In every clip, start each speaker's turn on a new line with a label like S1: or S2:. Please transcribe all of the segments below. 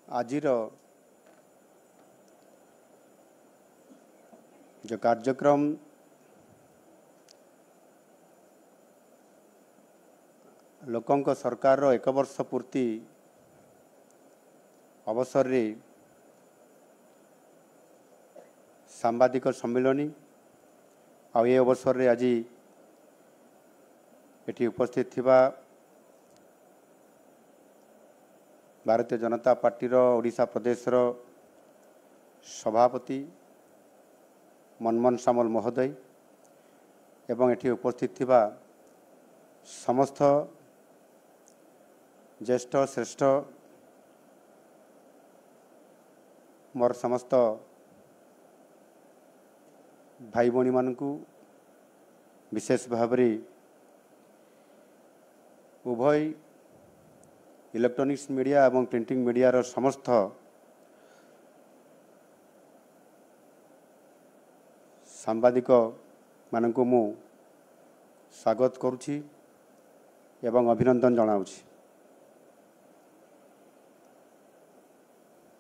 S1: आजिर जो कार्यक्रम लोकंक सरकार रो 1 वर्ष पूर्ति अवसर रे सांबादिक सम्मिलनी आ ये अवसर रे आज एटी उपस्थित थिबा भारतीय जनता पार्टी रो ओडिशा प्रदेश रो सभापति मनमोहन सामल महोदय एवं एटी उपस्थित थिबा समस्त ज्येष्ठ श्रेष्ठ मोर समस्त भाई भौणी मानकु विशेष भाव उभय इलेक्ट्रॉनिक्स मीडिया एवं प्रिंटिंग मीडिया रो समस्त सांबादिक मानकु मु स्वागत करुछि एवं अभिनंदन जनाउछि।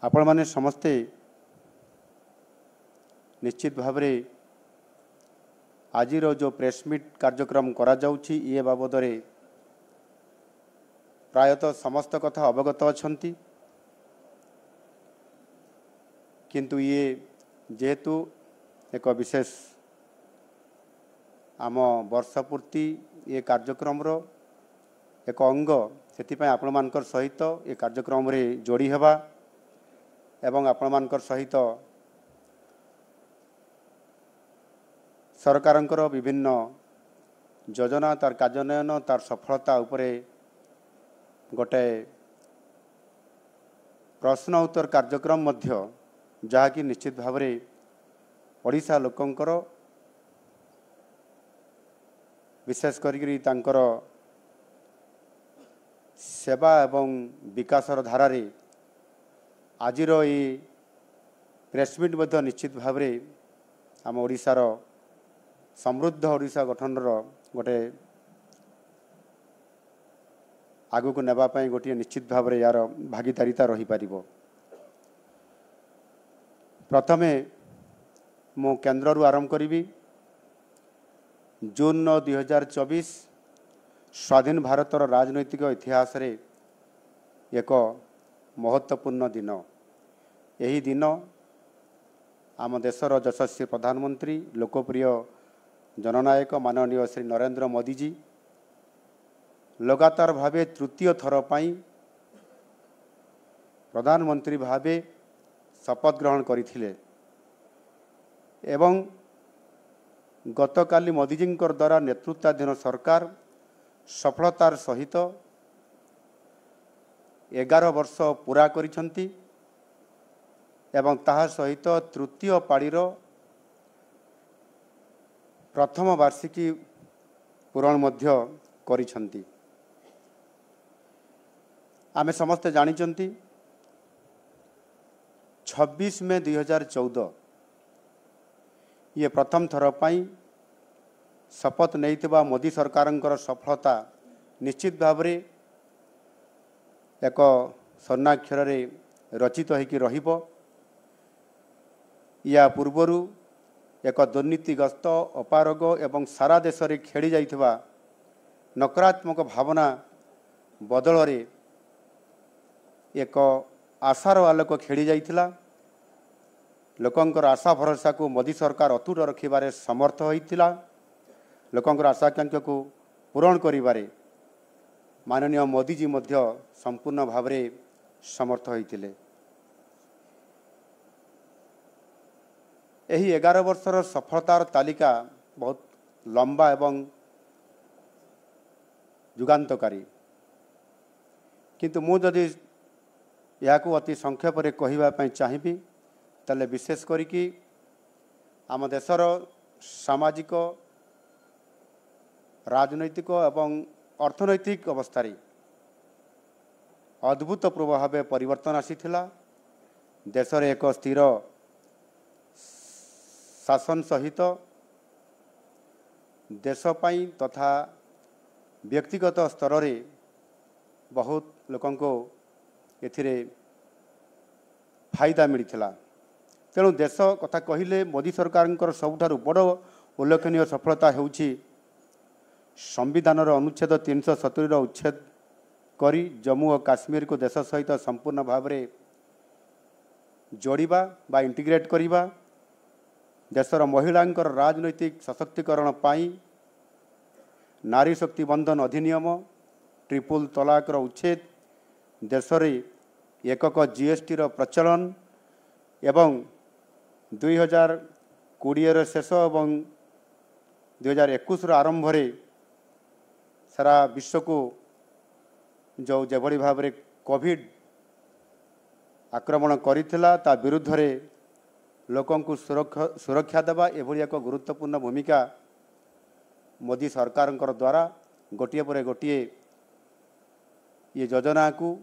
S1: आपण माने समस्ते निश्चित भाव आज जो प्रेस मीट कार्यक्रम करा जाउछि ये बाबद रे प्रायतः समस्त कथा अवगत अछंती, किंतु ये जेहेतु एक विशेष आम वर्षपूर्ति ये कार्यक्रम रो एक अंग से आपण मानकर सहित ये कार्यक्रम रे जोड़ी हेबा एवं आपण मानकर सहित सरकारंकर विभिन्न योजना तार कार्यान्वयन तार सफलता उपरे गोटे प्रश्न उत्तर कार्यक्रम मध्य जहाँकि निश्चित भाव ओडिशा लोकंकर विशेष करी तांकर सेवा एवं विकासर धारा रे आजिर ये प्रेसमिट मध्य निश्चित भाव आम ओडिशार समृद्ध ओडिशा गठन गोटे आगु को नेबा पई गोटे निश्चित भाव यार भागीदारिता रही पारिबो। प्रथमे मो केन्द्र आरंभ करी जून 2024 स्वाधीन भारतर राजनैतिक इतिहास रे एक महत्वपूर्ण दिन। यही दिन आम देशर यशस्वी प्रधानमंत्री लोकप्रिय जननायक माननीय श्री नरेंद्र मोदी जी लगातार भावे तृतीय थर पाई प्रधानमंत्री भावे शपथ ग्रहण करथिले एवं गतकाली मोदीजी द्वारा नेतृत्वाधीन सरकार सफलतार सहित 11 वर्ष पूरा करिसंती एवं ताहा सहित तृतीय पाड़ीर प्रथम वार्षिकी पूरण मध्य करिसंती। आमे समस्त जानिचंती 26 मे 2014 ये प्रथम थर पाई शपथ नैतिबा मोदी सरकारंकर सफलता निश्चित भाव एक स्वर्णाक्षर रे रचित होइकि रहिबो। या पूर्वरु एक दुर्नीतिग्रस्त अपारग एवं सारा देश रे खेली जाइथिबा नकारात्मक भावना बदल रे एक आशार आलोक खेली जाइथिला। लोकंकर आशा भरोसा को मोदी सरकार अतुट रखिबारे समर्थ होइथिला। लोकंकर आशाकांक्षा को पूरण करिबारे माननीय मोदी जी मध्य संपूर्ण भावरे समर्थ होइथिले। यही 11 वर्षर सफलतार तालिका बहुत लंबा एवं जुगान्तकारी, किंतु मु जदि या अति संक्षेप रे कहिबा पई चाहिबी तले विशेष करिकी आम देशर सामाजिक राजनैतिक एवं अर्थनैतिक अवस्था अद्भुतपूर्व भाव परिवर्तन आसीथिला। देश रे एक स्थिर शासन सहित देश पाई तथा व्यक्तिगत स्तर रे बहुत लोकंको एथिरे फायदा मिलता। तेणु देश कथा कहले मोदी सरकार सबुठारु बड़ उल्लेखनीय सफलता होउछि संविधान अनुच्छेद 370 उच्छेद करी जम्मू और काश्मीर को देश सहित संपूर्ण भाव में जोड़िबा बा इंटीग्रेट करिबा, देशर महिलांकर राजनैतिक सशक्तिकरण पाई नारी शक्ति बंधन अधिनियम, ट्रिपल तलाकर उच्छेद, देश में एकक जीएसटी प्रचलन एवं 2020 शेष और 2021 आरंभ सारा विश्व को जो जेभली भाव में कोविड आक्रमण करिथिला ता विरुद्ध रे लोकों को सुरक्षा देवा एभली एक गुरुत्वपूर्ण भूमिका मोदी सरकार द्वारा गोटे पर गोटे ये योजना को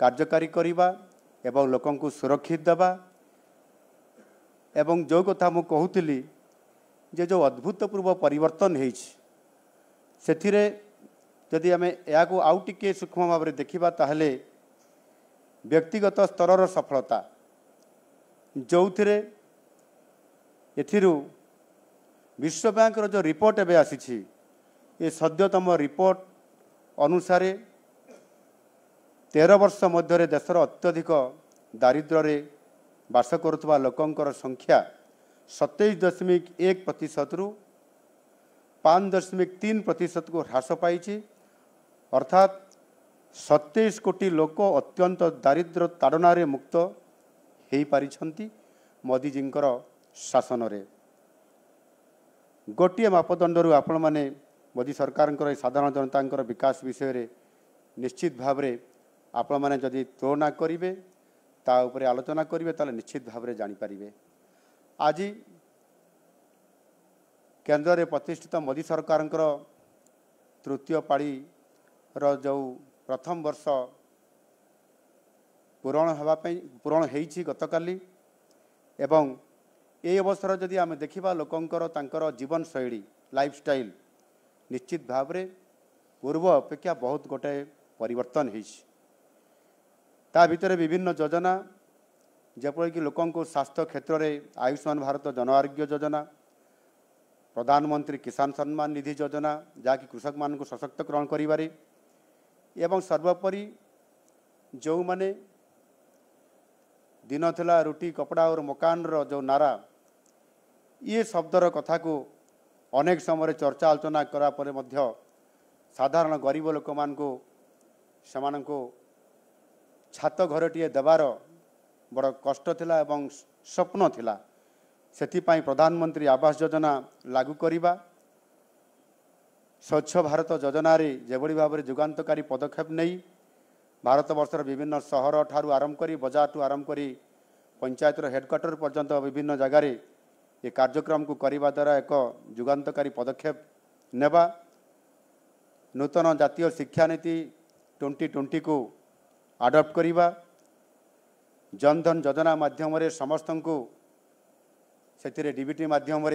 S1: कार्यकारी करिबा एवं लोकों को सुरक्षित देवा एवं जो कथा मु कहूतिली जे जो अद्भुतपूर्व परिवर्तन होइछि सेथिरे जदि आम या आउ टिके सूक्ष्म भाव में देखा ताहले व्यक्तिगत स्तर सफलता जो थे विश्व बैंक जो रिपोर्ट एवं आसी ये सद्यतम रिपोर्ट अनुसार 13 वर्ष मध्य देशर अत्यधिक दारिद्र्य बास करुवा लोकंकर संख्या 27.1% रु 5.3% को ह्रास पाई, अर्थात 27 कोटी लोक अत्यंत दारिद्र्य ताड़ना मुक्त हो पारिछंती मोदीजी शासन रे। गोटे मापदंड आपण माने मोदी सरकार साधारण जनता विकास विषय रे निश्चित भाव में आपण माने जदि तुलना करेंगे ता उपरे आलोचना करेंगे ताले निश्चित भाव में जानीपारे। आज केंद्र में प्रतिष्ठित मोदी सरकार तृतीय पाड़ी जो प्रथम वर्ष पूरण होइछि गतकाली एवं ये अवसर जदि आम देखा लोकंकर तांकर जीवन शैली लाइफस्टाइल निश्चित भाव में पूर्व अपेक्षा बहुत गोटे परिवर्तन होइछि। ता भितर विभिन्न योजना जेपरिक लोकों को स्वास्थ्य क्षेत्र में आयुष्मान भारत जन आरोग्य योजना, प्रधानमंत्री किसान सम्मान निधि योजना जहाँकि कृषक मान को सशक्तकरण करिबारे एवं सर्वोपरि जो माने दिन थिला रुटी कपड़ा और मकान रो जो नारा ये शब्दर कथा को अनेक समय चर्चा आलोचना करा परे मध्य साधारण गरीब लोक मान को समान को छात घरटीए देवार बड़ कष्ट थिला एवं स्वप्न थिला। सेथिपाई प्रधानमंत्री आवास योजना लागू करिबा, स्वच्छ भारत योजना रे जेभली भाव में जुगान्तकारी पदक्षेप नहीं भारत वर्षर विभिन्न सहर ठारू आरंभ करी बजार ठू आरंभ करी पंचायतर हेडक्वार्टर पर्यंत विभिन्न जगार ये कार्यक्रम को करने द्वारा एक जुगान्तकारी पदक्षेप नेबा, नूतन जातीय शिक्षा नीति 2020 को आडप्ट करिबा, जनधन योजना माध्यम समस्त को से डीबीटी माध्यम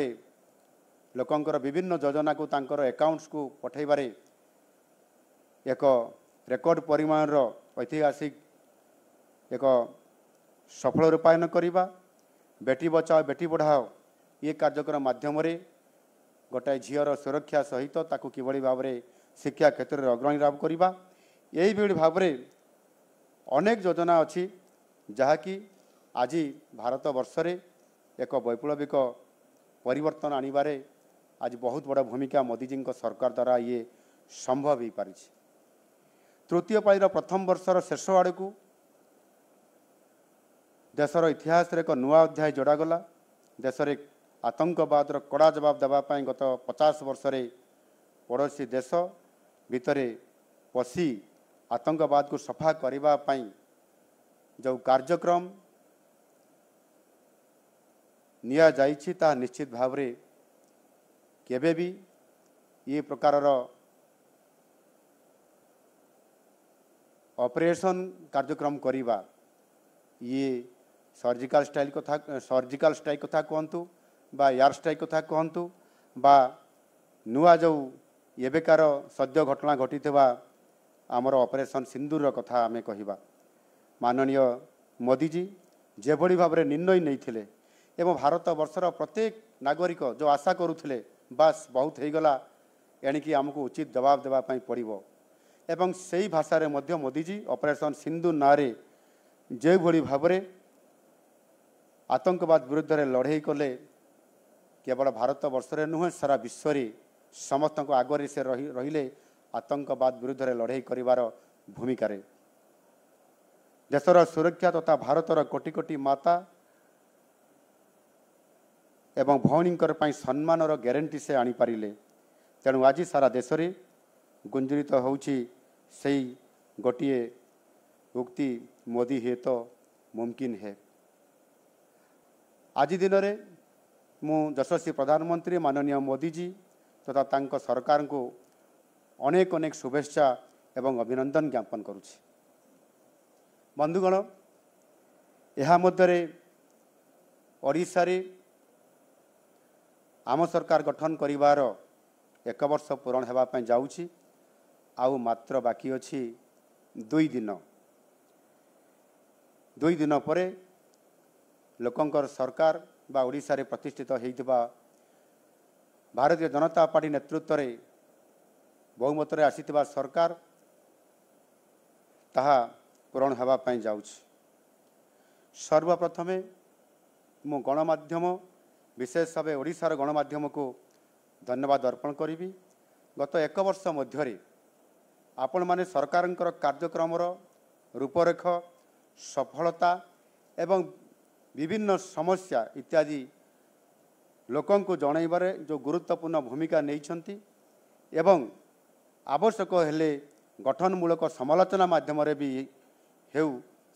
S1: लोकंकर विभिन्न योजना को तांकर अकाउंट्स को पठेबारे एक रेकर्ड परिमाण ऐतिहासिक एक सफल रूपायन करिबा, बेटी बचाओ बेटी पढ़ाओ ये कार्यक्रम माध्यम गोटाए झीर सुरक्षा सहित ताकू किभली भाव में शिक्षा क्षेत्र में अग्रणी लाभ करिबा। यही भाव में अनेक योजना अच्छी जहाँकि आज भारत वर्ष रे एक वैप्लविक परिवर्तन आनिबारे आज बहुत बड़ा भूमिका मोदीजी सरकार द्वारा ये संभव हो पारि। तृतीय पाळीर प्रथम वर्षर शेष आड़ को देशर इतिहास एक नुआ अध्याय जोड़ागला। देश में आतंकवाद कड़ा जवाब देवाई गत 50 वर्ष पड़ोसी देश भितर पशि आतंकवाद को सफा करने जो कार्यक्रम निया जाइछि ता निश्चित भाव में केबे भी ये प्रकार ऑपरेशन कार्यक्रम करिबा ये सर्जिकल स्ट्राइक कथा कहतु बा एयर स्ट्राइक कथा कहतु बा नुआ जो एबेकार सद्य घटना घटी आमर ऑपरेशन सिंदूर कथा आमे कहिबा। माननीय मोदीजी जेभଳି भाव निर्णय नहीं एवं भारत वर्षर प्रत्येक नागरिक जो आशा करुले बास बहुत हो गला एणिकी आमको उचित जवाब देवाई पड़ो एवं से ही भाषा रे मध्य मोदीजी ऑपरेशन सिंधु नारे जो भली भाव आतंकवाद विरुद्ध रे लड़ाई कले केवल भारत वर्ष रे नुहे सारा विश्व रे समस्त आगे से रहिले आतंकवाद विरुद्ध रे लड़ाई करिवार भूमिका रे देशर सुरक्षा तथा भारतर कोटि कोटि माता एवं भौणींकर पई सम्मानर ग्यारंटी से आनी पारिले तेणु आज सारा देश रे गुंजरित होउछि सेई गोटिए उक्ति मोदी है तो मुमकिन है। आज दिन रे मु यशस्वी प्रधानमंत्री माननीय मोदी जी तथा तांको सरकार को अनेक अनेक शुभेच्छा एवं अभिनंदन ज्ञापन करुछि। बंधुगण यह मध्य ओडिशा रे आम सरकार गठन करिवार 1 वर्ष पूरण हेबा पई जाउछि आउ मात्र बाकी अछि 2 दिन परे लोकंकर सरकार बा ओडिशा रे प्रतिष्ठित होइतबा भारतीय जनता पार्टी नेतृत्व रे बहुमत रे आसीतबा सरकार ताहा पूरण हेबा पई जाउछि। सर्वप्रथमे मु गणमाध्यम विशेष भाव ओडिशार गणमाध्यम को धन्यवाद अर्पण करी। गत 1 वर्ष मध्य आपण माने सरकारंकर कार्यक्रम रूपरेख सफलता एवं विभिन्न समस्या इत्यादि लोकों को जनइबारे जो गुरुत्वपूर्ण भूमिका नहीं एवं आवश्यक हेले गठनमूलक समालोचना माध्यम भी हेउ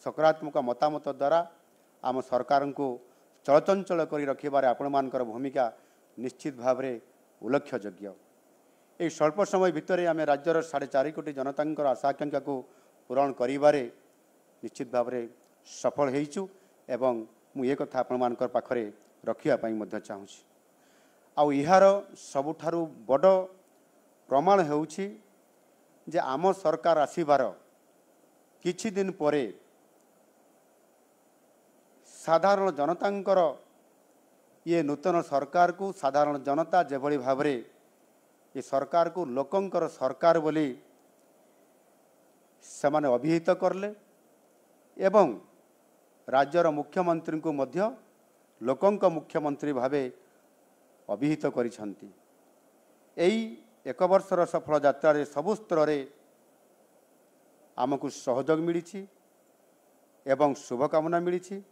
S1: सकारात्मक मतामत द्वारा आम सरकार को चलचंचल कर रखिबारे आपण मानकर भूमिका निश्चित भाव में उल्लेखयोग्य। ये स्वल्प समय भितर आम राज्यर 4.5 कोटी जनता आशा आकांक्षा को पूरण करिबारे निश्चित भाव में सफल होइछु एवं मु ये कथा आपण मानकर पाखरे रखिया पई मध्य चाहूछि। आउ इहार सबुठारु बड़ प्रमाण हेउछि जे आम सरकार आसीबार किछि दिन परे साधारण जनतांकर ये नूतन सरकार को साधारण जनता जेभଳି भावरे ये सरकार को लोकंकर सरकार बोली सेमाने अभिहित करले एवं राज्यर मुख्यमंत्री को मध्य लोकंक मुख्यमंत्री भावे अभिहित करिसंती। एई 1 वर्षर सफल यात्रा रे सबु स्तर रे आमको सहयोग मिली एवं शुभकामना मिली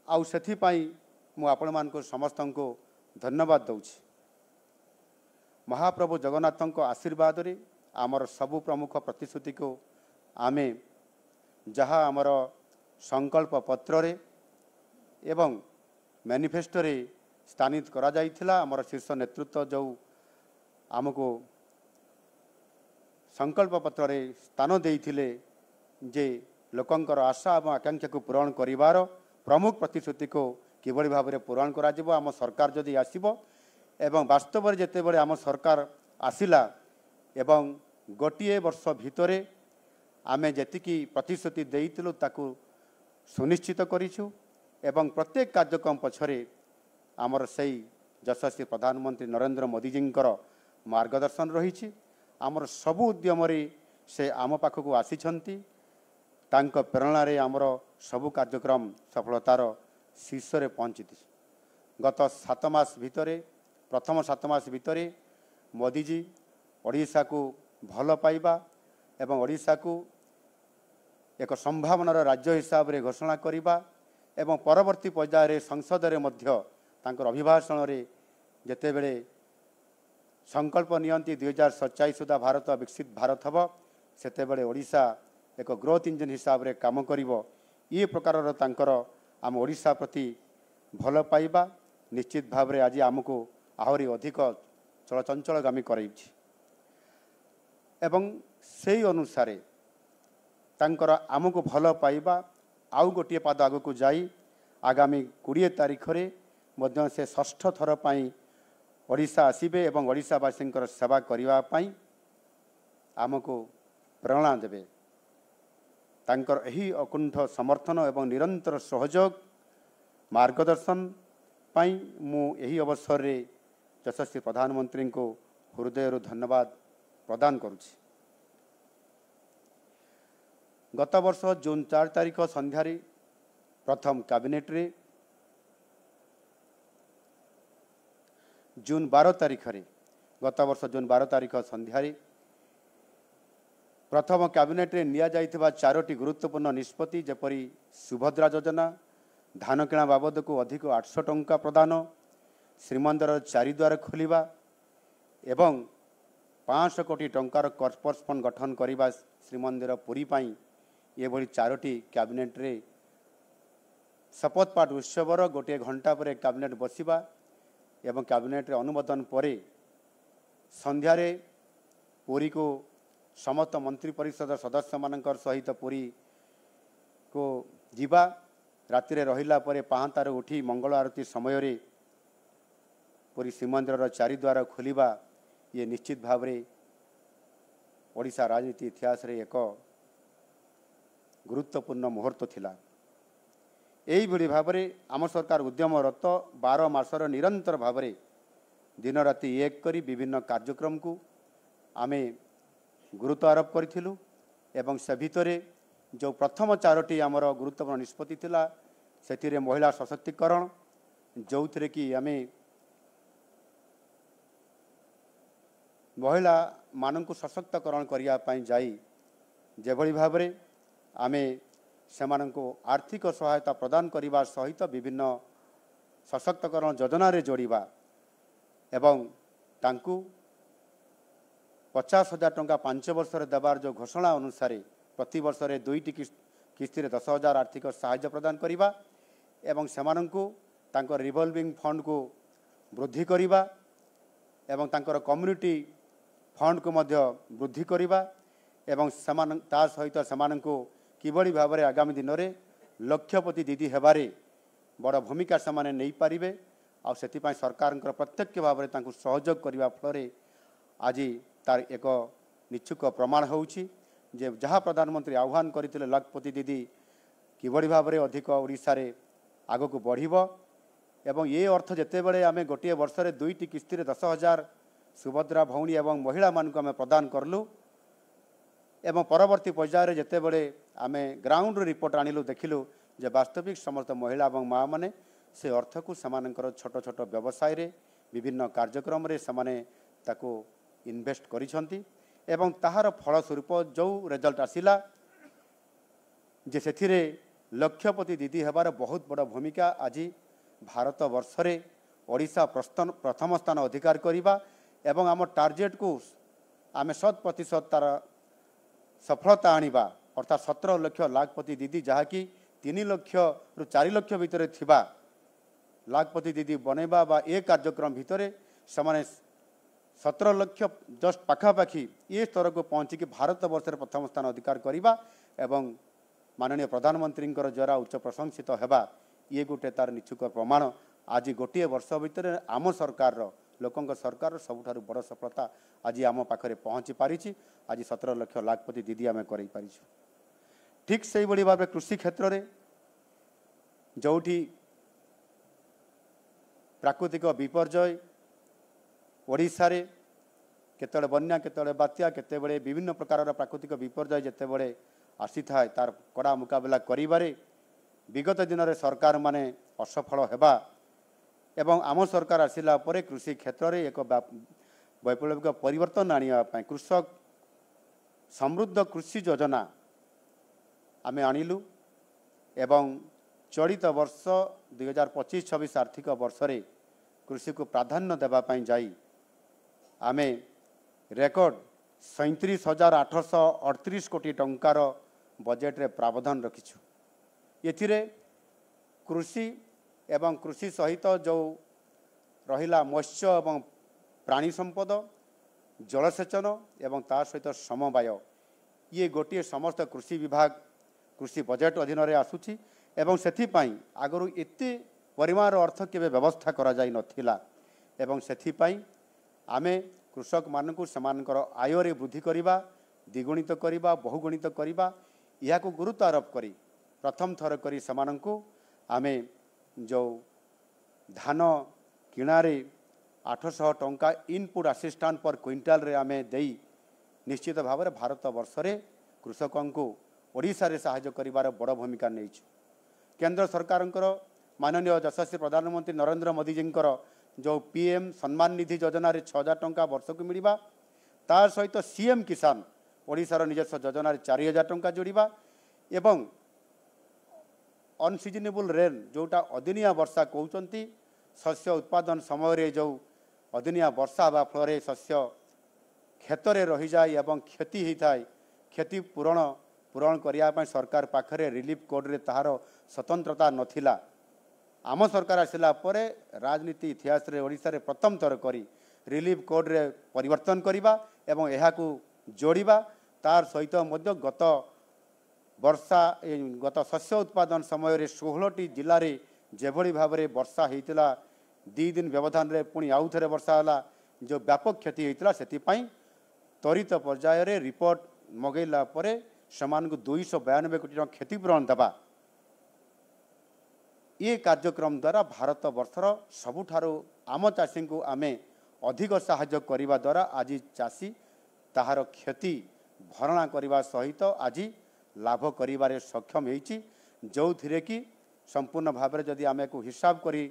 S1: आउ सेथिपाई मु आपण मानको समस्त को धन्यवाद दउछि। महाप्रभु जगन्नाथों आशीर्वाद रे आमर सबु प्रमुख प्रतिश्रुति को आमे जहाँ आमर संकल्प पत्र रे एवं मैनिफेस्टो रे स्थानित करा जाइथिला आमर शीर्ष नेतृत्व जो आमको संकल्प पत्र रे स्थान देइथिले जे लोकंकर आशा एवं आकांक्षा को पूरण करिवार प्रमुख प्रतिश्रुति को किभଳି भाव पूरण करा जिवो आम सरकार जदि आसीबो एवं वास्तव जेते बड़े आम सरकार आसिला एवं गोटिए वर्ष भितरे आमे जेतिकी प्रतिश्रुति देइतिलु ताकू सुनिश्चित करिछु एवं प्रत्येक कार्यक्रम पछरे आमर सही यशस्वी प्रधानमंत्री नरेंद्र मोदी जींकर मार्गदर्शन रही आमर सबु उद्यम से आम पाखक आसीछंती तांको प्रेरणा रे आमर सबु कार्यक्रम सफलतार शीर्ष रे पहुंची। गत 7 मास भितरे प्रथम 7 मास भितरे मोदी जी ओडिशा को भल पाइबा एवं ओडिशा को एक संभावनार राज्य हिसाब रे घोषणा करिबा एवं परवर्ती पर्यायर संसद रे मध्य तांकर अभिभाषण रे जेते बेले संकल्प नियंती 2047 सुधा भारत विकसित भारत हब सेते बेले ओडिशा एक ग्रोथ इंजन हिसाब रे काम करिवो ये प्रकार तांकर आम ओडिशा प्रति भल पाइबा निश्चित भाव रे आज आमको आहरी अधिक चलचंचलगामी कराइछि एवं सेही अनुसार तांकर आमको भल पाइबा आउ गोटे पाद आग को जाई आगामी 20 तारीख रे मध्य से 6ठ थर पाई ओडिशा आसीबे एवं ओडिशावासी सेवा करने आमको प्रेरणा देवे तांकर एही अकुंठ समर्थन एवं निरंतर सहयोग मार्गदर्शन पाई मु एही अवसर रे यशस्वी प्रधानमंत्री को हृदय धन्यवाद प्रदान करुछि। गत वर्ष जून 4 तारिख संध्यारे प्रथम कैबिनेट रे जून 12 तारिख रे गत वर्ष जून 12 तारिख संध्यारे प्रथम कैबिनेट रे निया जाइथिबा 4टी गुरुत्वपूर्ण निष्पत्ति जेपरी सुभद्रा योजना, धान किणा बाबद को अधिक 800 टंका प्रदान, श्रीमंदिर 4 द्वार खोलिबा एवं 500 कोटी टंकार कर्पोरेट फंड गठन करिबा श्रीमंदिर पुरी पाई ये भली 4टी कैबिनेट रे शपथ पाठ उत्सवर गोटे घंटा पर कैबिनेट बसिबा एवं कैबिनेट रे अनुमोदन परे संध्यारे पुरी को समस्त मंत्री परिषद सदस्य मानकर सहित पुरी को जीवा राति रे रहिला परे पाहांतार उठी मंगल आरती समय रे पुरी श्रीमंदिर 4 द्वार खोलिबा ये निश्चित भाव रे ओडिशा राजनीति इतिहास रे एक गुरुत्वपूर्ण मुहूर्त थिला। एही भली भाव रे आम सरकार उद्यमरत 12 मासर निरंतर भाव रे दिन राति एक करी विभिन्न कार्यक्रम को आमे गुरुत्व आरोप करिथिलु एवं से भितरे जो प्रथम 4टी आमर गुरुत्वपूर्ण निष्पत्ति थिला सेथिरे महिला सशक्तिकरण जो थे कि आमे महिला मानक सशक्तकरण करिया पाई जाई जेभली भाव रे आमे सेमानंको आर्थिक सहायता प्रदान करिबा सहित विभिन्न सशक्तकरण योजना रे जोड़िबा एवं तांकु 50,000 टंका 5 वर्ष रे देवार जो घोषणा अनुसार प्रति वर्ष रे 2टी किस्ती रे 10,000 आर्थिक सहायता प्रदान करिबा एवं सेमानंको तांकर रिवॉल्विंग फंड को वृद्धि करिबा एवं तांकर कम्युनिटी फंड को मध्य वृद्धि करिबा एवं समान ता सहित सेमानंको किभली भाव में आगामी दिन में लक्षपति दीदी हेबारे बड़ भूमिका से नहीं पारिबे आ सेतिपाई सरकार प्रत्यक्ष भाव में तांकु सहयोग करने फल आज तार एक निच्छुक प्रमाण होउछि जे जहाँ प्रधानमंत्री आह्वान करते लखपति दीदी किभली भाव में अधिक ओडिशा रे आग को बढ़िबो एवं ये अर्थ जेते बेले आमे गोटे वर्ष रे 2टी किस्ती रे 10,000 सुभद्रा भौणी एवं महिला मान को आमे प्रदान करलु एवं परवर्ती पर्यायर जेते बेले आमे ग्राउंड रिपोर्ट आनिलु देखिलु जे वास्तविक समस्त महिला एवं माँ माने से अर्थ को समानकर छोट छोट व्यवसाय रे विभिन्न कार्यक्रम रे समाने ताको इन्वेस्ट करिसंती एवं ताहार फलस्वरूप जो रिजल्ट आसिला जे सेथिरे लक्षपति दीदी हेबार बहुत बड़ भूमिका आज भारत वर्ष रे ओडिशा प्रथम स्थान अधिकार करिबा एवं आम टार्गेट को आमे 100% तार सफलता आनिबा अर्थात 17 लाख लाखपति दीदी जहाँकि 3 लाख रु 4 लाख भितर थिबा लाखपति दीदी बनैबा बा ए कार्यक्रम भितर समाने 17 लाख जस्ट पाखापाखि ये स्तर को पहुँचिकी भारत वर्ष प्रथम स्थान अधिकार करिबा एवं माननीय प्रधानमंत्री द्वारा उच्च प्रशंसित हेबा ये गोटे तार निच्छुक प्रमाण आज गोटे वर्ष भितर आम सरकार लोकंक सरकार सबुठारु बड़ सफलता आज आम पाखरे पहुँची पारिछि। आज 17 लाख लाखपति दीदी आमे करै पारिछु। ठीक से बड़ी भाव कृषि क्षेत्र में जोठी प्राकृतिक विपर्यय ओडिशा रे केतबेले बन्या केतबेले बात्या केतबेले विभिन्न प्रकार प्राकृतिक विपर्यय जेतेबेले आसी थाए तार कड़ा मुकाबला करिबारे विगत दिन में सरकार माने असफल हेबा एवं आम सरकार आसिला परे कृषि क्षेत्र में एक वैप्लविक परिवर्तन आनिया पाए कृषक समृद्ध कृषि योजना आमे आनिलु एवं चलित वर्ष 2025-26 आर्थिक वर्ष रे कृषि को प्राधान्य देबा पाई जाई आमे रेकर्ड 37,838 कोटी टंकार बजेट रे प्रावधान रखिछु। एथिरे कृषि एवं कृषि सहित जो रहिला मत्स्य एवं प्राणी संपद जलसेचन एवं ता सहित समवाय ये गोटे समस्त कृषि विभाग कृषि बजेट अधीन रे आसुछि एवं सेथिपाई आगरु एते परिमाण अर्थ केबे व्यवस्था करा जाई नथिला एवं सेथिपाई आमे कृषक मानकु समानकर आय रे वृद्धि करिबा द्विगुणित करिबा बहुगुणित करिबा यह गुरुत्व आरोप करी प्रथम थर करी समानंकु आमे जो धान किणारे 800 टंका इनपुट असिस्टेंट पर क्विंटाल रे आमे देई निश्चित भाव में भारत वर्ष रे कृषकों को ओडिशा रे सहायता करिवार बड़ भूमिका नहीं। केंद्र सरकार माननीय यशस्वी प्रधानमंत्री नरेंद्र मोदी जी जो पीएम सम्मान निधि योजना रे 6000 टंका वर्ष को मिलवा तार सहित सीएम किसान ओडिशार निजस्व योजना रे 4000 टंका जोड़िबा एवं अनसीजनेबल रेन जोटा अदिनिया वर्षा कहते शस्य उत्पादन समय जो अदिनिया वर्षा हवा फल शस्य क्षेत्र में रही जाए एवं क्षति होता है क्षति पूरण करने सरकार पाखरे रिलीफ कोड रे ताहार स्वतंत्रता नथिला। आम सरकार आसला परे राजनीति इतिहास रे ओडिशा रे प्रथम थर करी रिलीफ कोड रे परिवर्तन करिबा एवं एहाकू जोड़िबा तार सहित मध्य गत वर्षा गत शस्य उत्पादन समय 16टी जिले में जेभली भाव में वर्षा होता 2 दिन व्यवधान रे पुणी आउ थे वर्षा होला जो व्यापक क्षति होता से त्वरित पर्याय रे रिपोर्ट मगैला परे समान को 292 कोटी क्षतिपूरण देवा ये कार्यक्रम द्वारा भारत वर्षर सबुठारु आम चाषी को आमे अधिक साहाय्य करने द्वारा आज चाषी ताहार क्षति भरणा करने सहित आज लाभ करिबारे सक्षम होइछि जो थिरे कि संपूर्ण भाव में जदि आमे को हिसाब करी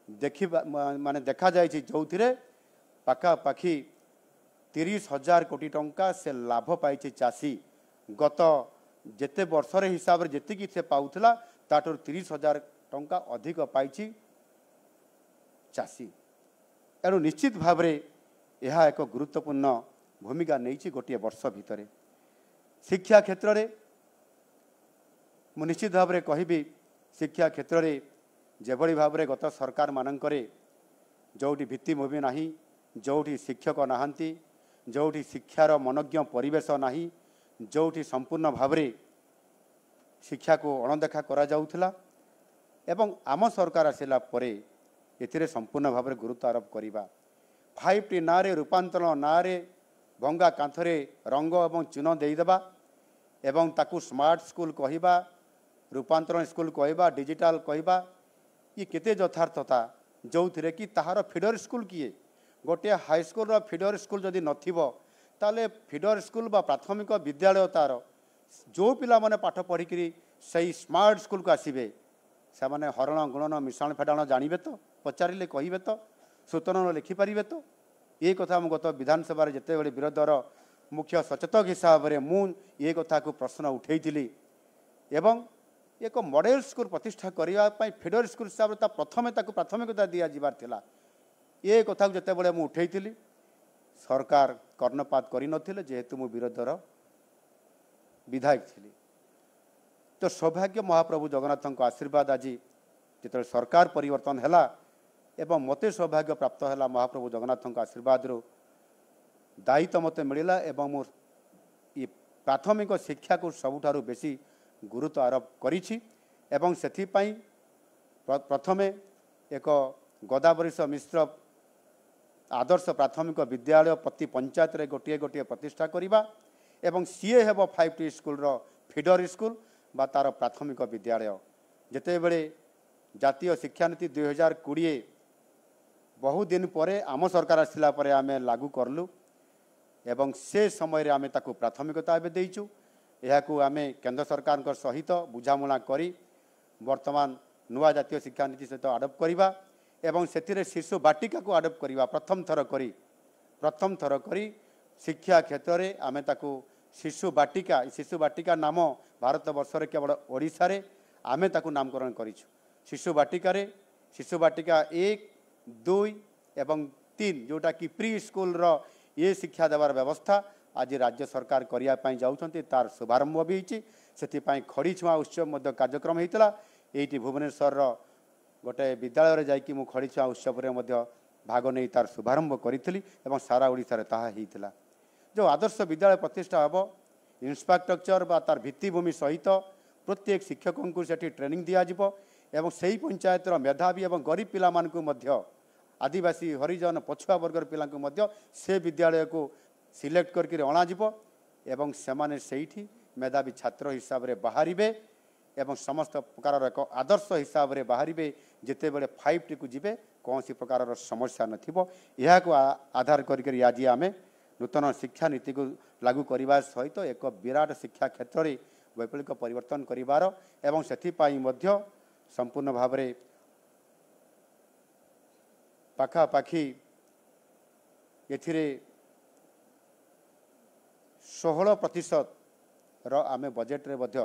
S1: देखि माने देखा जाय जो थिरे पाखापाखि 30,000 कोटी टंका से लाभ पाई चाषी गत जेते वर्षर हिसाब से जी से पाउथला ताठुर 30,000 टंका अधिक पाई चाषी एणु निश्चित भाव में यह एक गुरुत्वपूर्ण भूमिका नहीं गोटे वर्ष भितर शिक्षा क्षेत्र में मु निश्चित भाव में कहि शिक्षा क्षेत्र में जेभली भाव में गत सरकार मानकरे जोटी भित्तिभूमि नाही जोटी शिक्षक नाहांती जोटी शिक्षार मनज्ञ परिवेश नाही जोटी संपूर्ण भाव में शिक्षा को अणदेखा करा जाउथला एवं आम सरकार आसिला परे एथिरे संपूर्ण भाव में गुरुत्व आरोप करिबा 5T नारे रूपांतरण नारे भंगा कांथरे रंग एवं चून देदेबा एवं ताकू स्मार्ट स्कूल कहिबा रूपांतरण स्कूल कहवा डिजिटाल कहवा ये केते यथार्थता जो थे कि ताहार फीडर स्कूल किए गोटे हाईस्कल फीडर स्कूल जदि नथिबो ताले फीडर स्कूल बा प्राथमिक विद्यालय तार जो पिला माने पाठ पढ़ी सही स्मार्ट स्कूल को आसबे से माने हरण गुणन मिश्रण फेडाण जानवे तो पचारे कहे तो सूचना लिखिपारे तो ये कथा मु गत विधानसभा जिते बड़े विरोधर मुख्य सचेतक हिसाब से मुझे कथा को प्रश्न उठेली एवं एक मॉडल स्कूल प्रतिष्ठा करने फीडर स्कूल हिसाब से प्रथमे प्राथमिकता दि जाबार थिला ये कथा को जिते बड़े मुझे उठेली सरकार कर्णपात कर जेहेतु मु विरोधर विधायक थी तो सौभाग्य महाप्रभु जगन्नाथ आशीर्वाद आज जो सरकार परिवर्तन है एवं मते सौभाग्य प्राप्त है महाप्रभु जगन्नाथ आशीर्वाद दायित्व मत मिलला एवं मोर ये प्राथमिक शिक्षा को सबुठारु बेसी गुरुत्व आरोप करिछि एवं सेथिपाई प्रथमे एक गदावरीश मिश्र आदर्श प्राथमिक विद्यालय प्रति पंचायत रे गोटे गोटे प्रतिष्ठा करिबा एवं सीए हेबो 5T स्कूल रो फीडर स्कूल बा तार प्राथमिक विद्यालय जेते बेले जातीय शिक्षा नीति 2020 बहु दिन परे आम सरकार आसिला परे आमे लागू करलु एवं से समय रे आमे ताकू प्राथमिकता एबे देइचु एहाकू आमे केंद्र सरकार सहित बुझामुणा करी वर्तमान नुआ जातीय शिक्षा नीति सहित आडप्ट करिबा एवं सेतिरे शिशु बाटिका को आडप्ट करिबा प्रथम थर करी शिक्षा क्षेत्र में आमे ताकू शिशु बाटिका नाम भारत वर्ष रे केवल ओडिशा रे आमे ताकू नामकरण करिछु शिशु बाटिका 1, 2 एवं 3 जोटा कि प्री स्कूल रो ये शिक्षा देवार व्यवस्था आज राज्य सरकार करने जाऊँच तार शुभारंभ भी होती खड़ी छुआ उत्सव कार्यक्रम होता ये भुवनेश्वर गोटे विद्यालय जाकि मु खड़ी छुआ उत्सव भाग नहीं तार शुभारंभ करी सारा ओडिशा रे ताहा होता जो आदर्श विद्यालय प्रतिष्ठा हम इंफ्रास्ट्रक्चर बा तार भित्तिभूमि सहित प्रत्येक शिक्षकों को सेठी ट्रेनिंग दिज्व एवं सही पंचायत मेधावी एवं गरीब पिला मानकु मध्य आदिवासी हरिजन पछुआ वर्गर पिला से विद्यालय को सिलेक्ट करके अणाजिव एवं सेमाने सेठी मेधावी छात्र हिसाब से बाहरिबे एवं समस्त प्रकार एक आदर्श हिसाब से बाहरिबे जिते बड़े 5 टी को जीवे कौन सी प्रकार समस्या नथिबो यह को आधार करी आज आम नूतन शिक्षा नीति को लागू करने सहित एक विराट शिक्षा क्षेत्र में वैप्लविक परिवर्तन करिवार एवं सेथिपाई मध्य संपूर्ण भाव में पाखापाखि एथिरे 16% आमे बजेट रे मध्य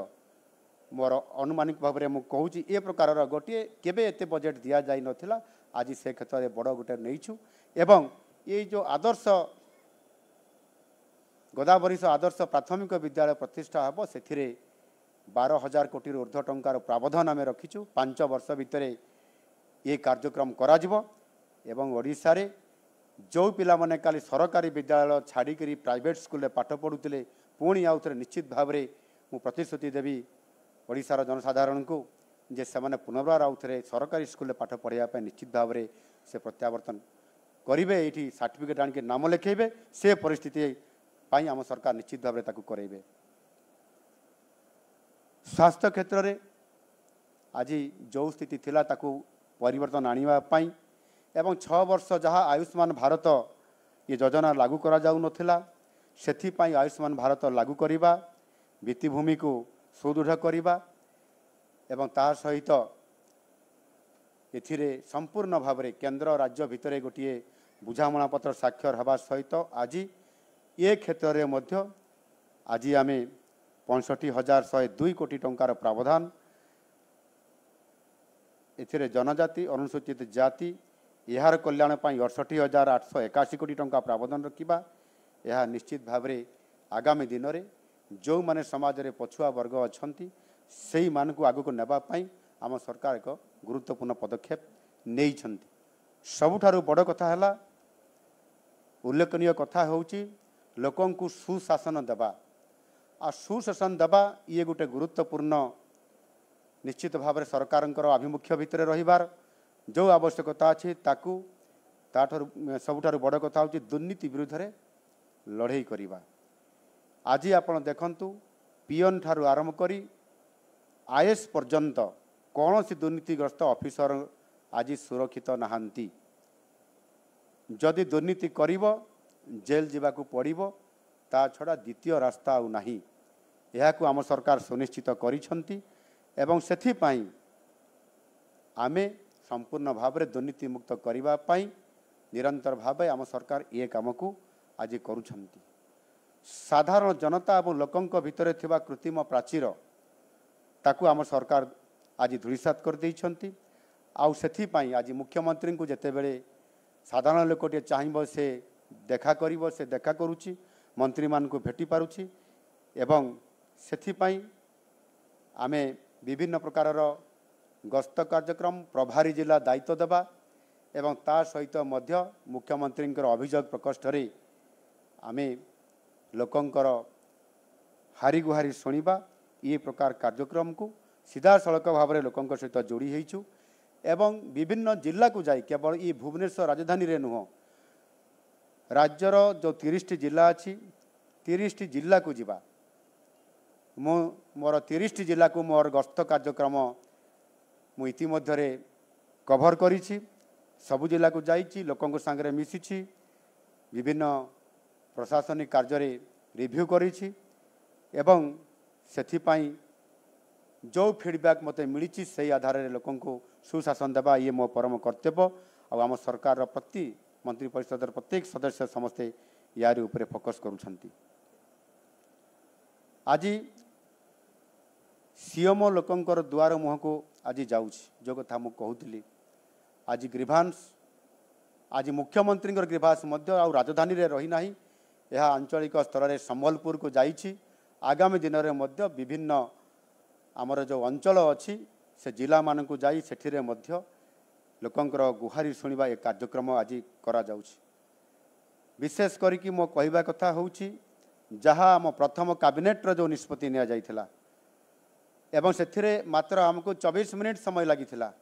S1: मोर अनुमानिक भाव में मुझे कहूँ ए प्रकार गोटे केबे एते बजेट दिया जाई नथिला आज से क्षेत्र में बड़ गोटे नहींछु एवं ये जो आदर्श गोदावरीश आदर्श प्राथमिक विद्यालय प्रतिष्ठा हम से 12,000 कोटी ऊर्ध्व टंकार प्रावधान आम रखीचु 5 वर्ष भितर ये कार्यक्रम करा एवं ओडिशा रे जो पिला माने काली सरकारी विद्यालय छाड़ी प्राइवेट स्कूल में पाठ पढ़ुते पुणी आउ थे निश्चित भाव में मु प्रतिश्रुति देवी ओडिशार जनसाधारण को जे से पुनर्बार आउ थे सरकारी स्कूल में पाठ पढ़ाई निश्चित भाव में से प्रत्यावर्तन करेंगे ये सर्टिफिकेट आणिक नाम लिखेबे से परिस्थिति पाई आम सरकार निश्चित भाव में ताकू करेंगे। स्वास्थ्य क्षेत्र में आज जो स्थिति थिला ताकू परिवर्तन आनिबा पाई एवं 6 वर्ष जहाँ आयुष्मान भारत ये योजना लागू करा जाऊ नथिला सेथिपाई आयुष्मान भारत लागू करिबा भित्तिभूमि को सुदृढ़ करिबा एवं ता सहित एथिरे संपूर्ण भाव में केंद्र राज्य भितर गोटे बुझामणा पत्र स्वाक्षर हवा सहित आज ये क्षेत्र में मध्य आज आम 65,102 कोटी टंकार प्रावधान एथिरे जनजाति अनुसूचित जाति यार कल्याण 68,881 कोटी टंका प्रावधान रखा यह निश्चित भाव में आगामी दिन में जो माने समाज में पछुआ वर्ग अच्छा से मान को आगू नेबाई आम सरकार एक गुरुत्वपूर्ण पदक्षेप नहीं। सबुठारु बड़ कथा है उल्लेखनीय कथा होची लोकों को सुशासन देवा आ सुशासन देवा ये गोटे गुरुत्वपूर्ण निश्चित भाव में सरकार आभिमुख्य भितर रहिबार जो आवश्यकता अच्छी ताकू सबुठारु बड़ कथा होची दुर्नीति विरुद्ध रे लड़ाई करिबा। आज आपण देखंतु पीएन ठारू आरंभ करी आईएएस पर्यंत कौन सी दुर्नीतिग्रस्त ऑफिसर आज सुरक्षित नहांती जदि दुर्नीति करिबो जेल जीवाकू पड़िबो ता छड़ा द्वितीय रास्ता आउ नाही एहाकू आम सरकार सुनिश्चित करिसंती एवं सेथिपाई आमे संपूर्ण भाव में दुर्नीति मुक्त करने पाई निरंतर भाव आम सरकार ये काम को आज करुछंती। साधारण जनता और लोकों भितर थिबा कृत्रिम प्राचीर ताकू आम सरकार आज धूलिसात कर देइछंती आउ सेथिपाई आज मुख्यमंत्री को जेतेबेले साधारण लोकटे चाहिए से देखा करिवो से देखा करुची मंत्री मान को भेटी पारुची एवं सेथिपाई आमे विभिन्न प्रकार गस्त कार्यक्रम प्रभारी जिला दायित्व देवा एवं ता सहित मध्य मुख्यमंत्री अभियोग प्रकोष्ठ रे आमे लोकंकर हारी गुहारी शुणा ये प्रकार कार्यक्रम को सीधा सड़क भाव में लोकों सहित जोड़ी होइछु एवं विभिन्न जिला को जाई केवल ये भुवनेश्वर राजधानी रे नुह राज्यर जो 30 जिला अच्छी 30 जिला को जीवा मोर 30 जिला को मोर गस्त कार्यक्रम मु इतिमध्य कभर करिछि सबु जिला को जाइछि लोकों सांगरे मिसिछि विभिन्न प्रशासनिक कार्य रे रिव्यू करिछि एवं सेथिपाई जो फीडबैक मते मिली से आधार में लोकों को सुशासन देवा ये मो परम कर्तव्य और आम सरकार प्रति मंत्री परिषद प्रत्येक सदस्य समस्ते यार उपरे फोकस करुछंती। आज सीएमओ लोकंकर द्वार मुह को आज जाउछि जो कथा मु कहूली आज ग्रीभांस आज मुख्यमंत्री ग्रीभांस मध्य आ राजधानी रे रही नाही यह आंचलिक स्तर में संबलपुर को जाइछि आगामी दिन में मध्य विभिन्न आमर जो अंचल अच्छी से जिला मान को जाई सेठिरे मध्य लोकंकर गुहारी शुणा एक कार्यक्रम आज करा जाउछि। विशेष करिकी मो कहवा कथा होउछि जहाँ आम प्रथम कैबिनेट जो निष्पत्ति निया जाइथिला एवं सेथिरे मात्र आमको 24 मिनिट समय लागिथिला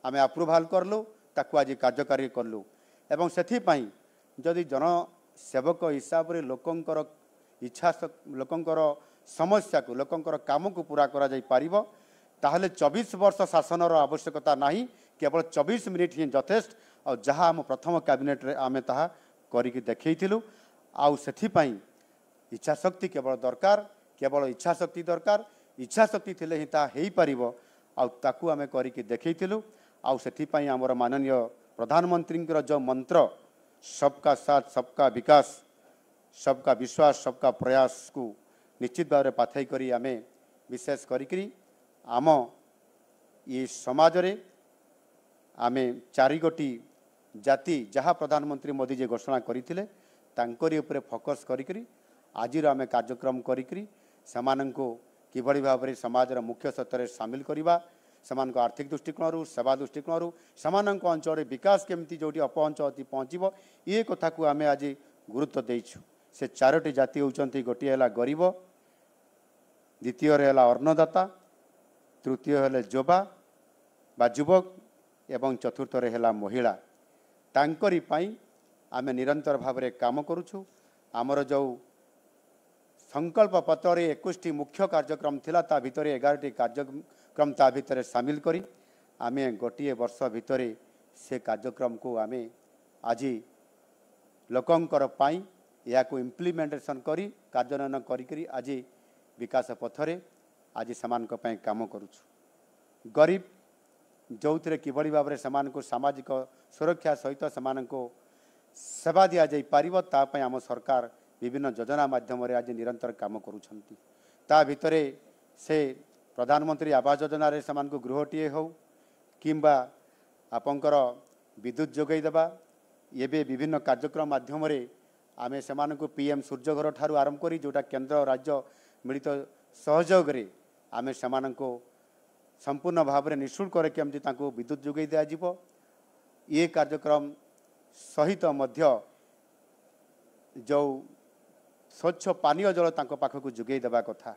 S1: आमे अप्रूवाल करलु ताकू आज कार्यकारी करलु एवं सेथिपाई जदि जन सेवक हिसाब रे लोकंकर इच्छा लोकंकर समस्या को लोकंकर काम को पूरा करा जाई पारिबो ताहले 24 वर्ष शासनर आवश्यकता नहीं केवल 24 मिनिट ही यथेष्ट और जहाँ आम प्रथम कैबिनेट रे आमे ताहा करिक देखैथिलु आउ सेथिपाई इच्छा शक्ति केवल दरकार केवल इच्छा शक्ति दरकार इच्छा शक्ति थिले ही ता हेई पारिबो आउ ताकू आमे करिक देखैथिलु आउ सेथिपाई हमर माननीय प्रधानमंत्री जो मंत्र सबका साथ सबका विकास सबका विश्वास सबका प्रयास को निश्चित भाव में पाथई करी आमे विशेष करी आम ये समाज रे आमे 4 गोटी जाति जहाँ प्रधानमंत्री मोदी जी घोषणा करते तांकरी उपरे फोकस करी आज आमे कार्यक्रम करी समानंको किभली भाव में समाज मुख्य सत्तर सामिल करवा सेमान आर्थिक दृष्टिकोण सेवा दृष्टिकोण सेमानक अंचल विकास केमती जो अपअंचल पहुँचब ये कथा को आमे आज गुरुत्व देइछु से 4टी जाति होउचंती गोटे है गरीब द्वितीय है अन्नदाता तृतीय है जोबा बा युवक एवं चतुर्थ है महिला तांकरी पाई आमे निरंतर भाव में काम करुछु आमर जो संकल्प पत्र 21टी मुख्य कार्यक्रम थिला ता भितरे 11टी कार्यक्रम ता भितरे सामिल करी आमे गोटे वर्ष भितरे से कार्यक्रम को आमे आज लोकंकर पाई या को इम्प्लीमेंटेशन करी कार्यान्वयन करी आज विकास पथरे आज समानक पाई काम करुछु गरीब जो थे किभली भाव में सामाजिक सुरक्षा सहित सेमानको सेवा दिया जाई पारिबो ता पई आम सरकार विभिन्न योजना माध्यम आज निरंतर काम करुछंती ता भितरे से प्रधानमंत्री आवास योजना रे सेमानको गृहटीए हो किंबा आपंकर विद्युत जोगई देबा एबे विभिन्न कार्यक्रम माध्यम रे आमे सेमानको पीएम सूर्यघर ठारू आरंभ करी जोटा केंद्र और राज्य मिलित सहयोग रे आमे सेमानको संपूर्ण भाव में निःशुल्क केमती तांको विद्युत जोगई दिया जिवो ये कार्यक्रम सहित मध्य जो स्वच्छ पानीय जल तांको पाखक जोगई देबा कथा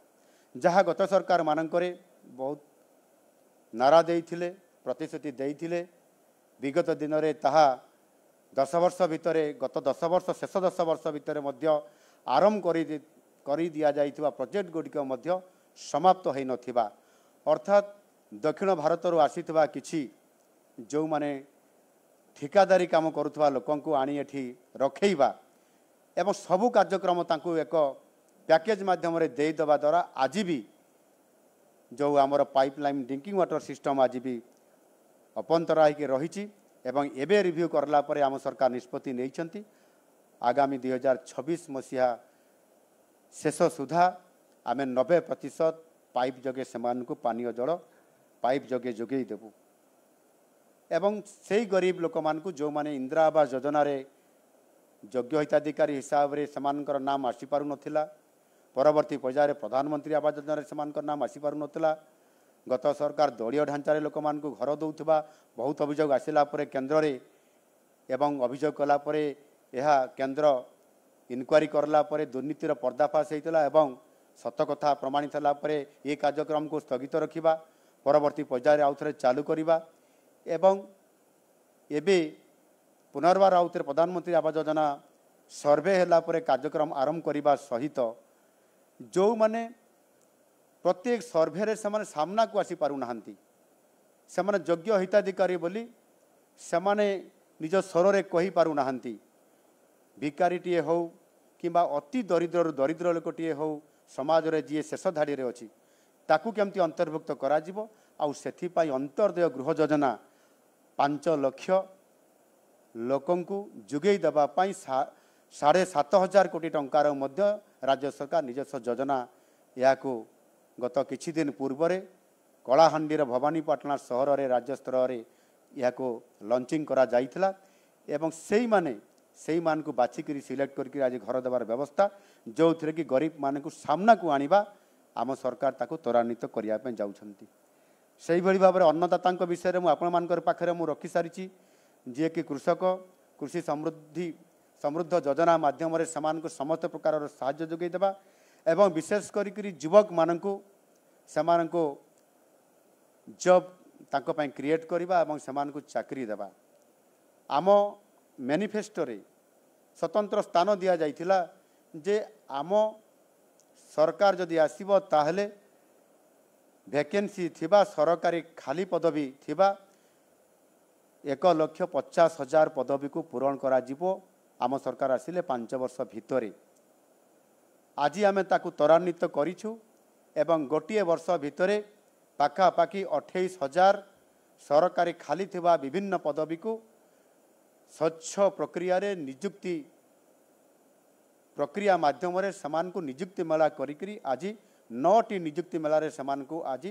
S1: जहाँ गत सरकार मानकरे बहुत नारा देइथिले प्रतिश्रुति देइथिले विगत दिन में ताहा 10 वर्ष भितर गत 10 वर्ष शेष 10 वर्ष भितर मध्य आरंभ करी दिया जाइथिबा प्रोजेक्ट गुडिक मध्य समाप्त होई नथिबा अर्थात दक्षिण भारत आसीथिबा किछि जो माने ठिकादारी काम करुवा लोक आनी एठी रखेबा एवं सबू कार्यक्रम तांको एक पैकेज माध्यम दे देवा द्वारा आज भी जो आमर पाइपलाइन ड्रिंकिंग वाटर सिस्टम आज भी अपंतरा होकर रही एवं एबे रिव्यू करला परे आम सरकार निष्पत्ति नहीं आगामी 2026 मसीहा शेष सुधा आम 90% पाइप जगे से पानीय जल पाइप जगे जोगे देबू एवं से गरीब लोक मान जो माने इंदिरा आवास योजना रे योग्य हिताधिकारी हिसाब से सेमानकर नाम आसी पारु नथिला परवर्ती पर्यायर प्रधानमंत्री आवास योजना से नाम आसी पारु नथिला गत सरकार दलीय ढांचारे लोक मान घर दौथुबा बहुत अभियोग आसिला परे केंद्र रे एवं अभियोग कला परे यह केंद्र इनक्वारी करला परे दुर्नीतिर पर्दाफाश होता एवं सत कथा प्रमाणित होला परे ये कार्यक्रम को स्थगित रखिबा परवर्ती पर्यायर आउ थे चालू करवा एवं एबे पुनर्बार आउ थे प्रधानमंत्री आवास योजना सर्वे होला परे कार्यक्रम आरंभ करने सहित जो माने प्रत्येक सर्वे रे से सामना को आसी पारु नाहंती सेमाने योग्य हिताधिकारी बोली सेमाने निज स्वर रे कहि पारु नाहंती भिकारीटीए हो किंबा अति दरिद्र दरिद्र लोकटीए हो समाज रे जी शेष धाड़ी रे अछि ताकू केमती अंतर्भुक्त करा जिवो आउ सेथि पाई अंतर्दय गृह योजना 5 लाख लोकंकु जुगेई दबा पाई 7,500 कोटी टंकार मध्य राज्य सरकार निजस्व योजना या गत किछि दिन पूर्व कलाहांडीर भवानीपाटना सहर रे राज्य स्तर रे या लॉन्चिंग करा जाइथिला एवं सेई मान को बाछिकी सिलेक्ट करके आज घर देवार व्यवस्था जो थे कि गरीब मान को सामना को आनिबा आम सरकार ताको त्वरान्वित करने जाउछंती से भाव में अन्नदाता विषय में आपण मान पाखे मुझे रखी सारी जी कि कृषक कृषि समृद्ध योजना माध्यम समस्त प्रकार साहाय्य जोगई देबा एवं विशेष करी युवक मानकु सेमानकु जॉब तांको पई क्रिएट करबा एवं सेमानकु चाकरी देबा आम मैनिफेस्टो रे स्वतंत्र स्थान दिया जाइथिला जे आम सरकार जदि आसीबो ताहले वैकेंसी थिबा सरकारी खाली पदवी थिबा 1,50,000 पदवी को पूरण करा जिवो आम सरकार आसिले 5 वर्ष भितरे। आज आम ताकू त्वरान्वित करिछु एवं गोटे वर्ष भितरे पाखापाखि 28,000 सरकारी खाली थिबा विभिन्न पदवी को स्वच्छ प्रक्रिया रे नियुक्ति प्रक्रिया माध्यम रे समान को नियुक्ति मेला करी आज 9टी नियुक्ति मेला रे समान को आज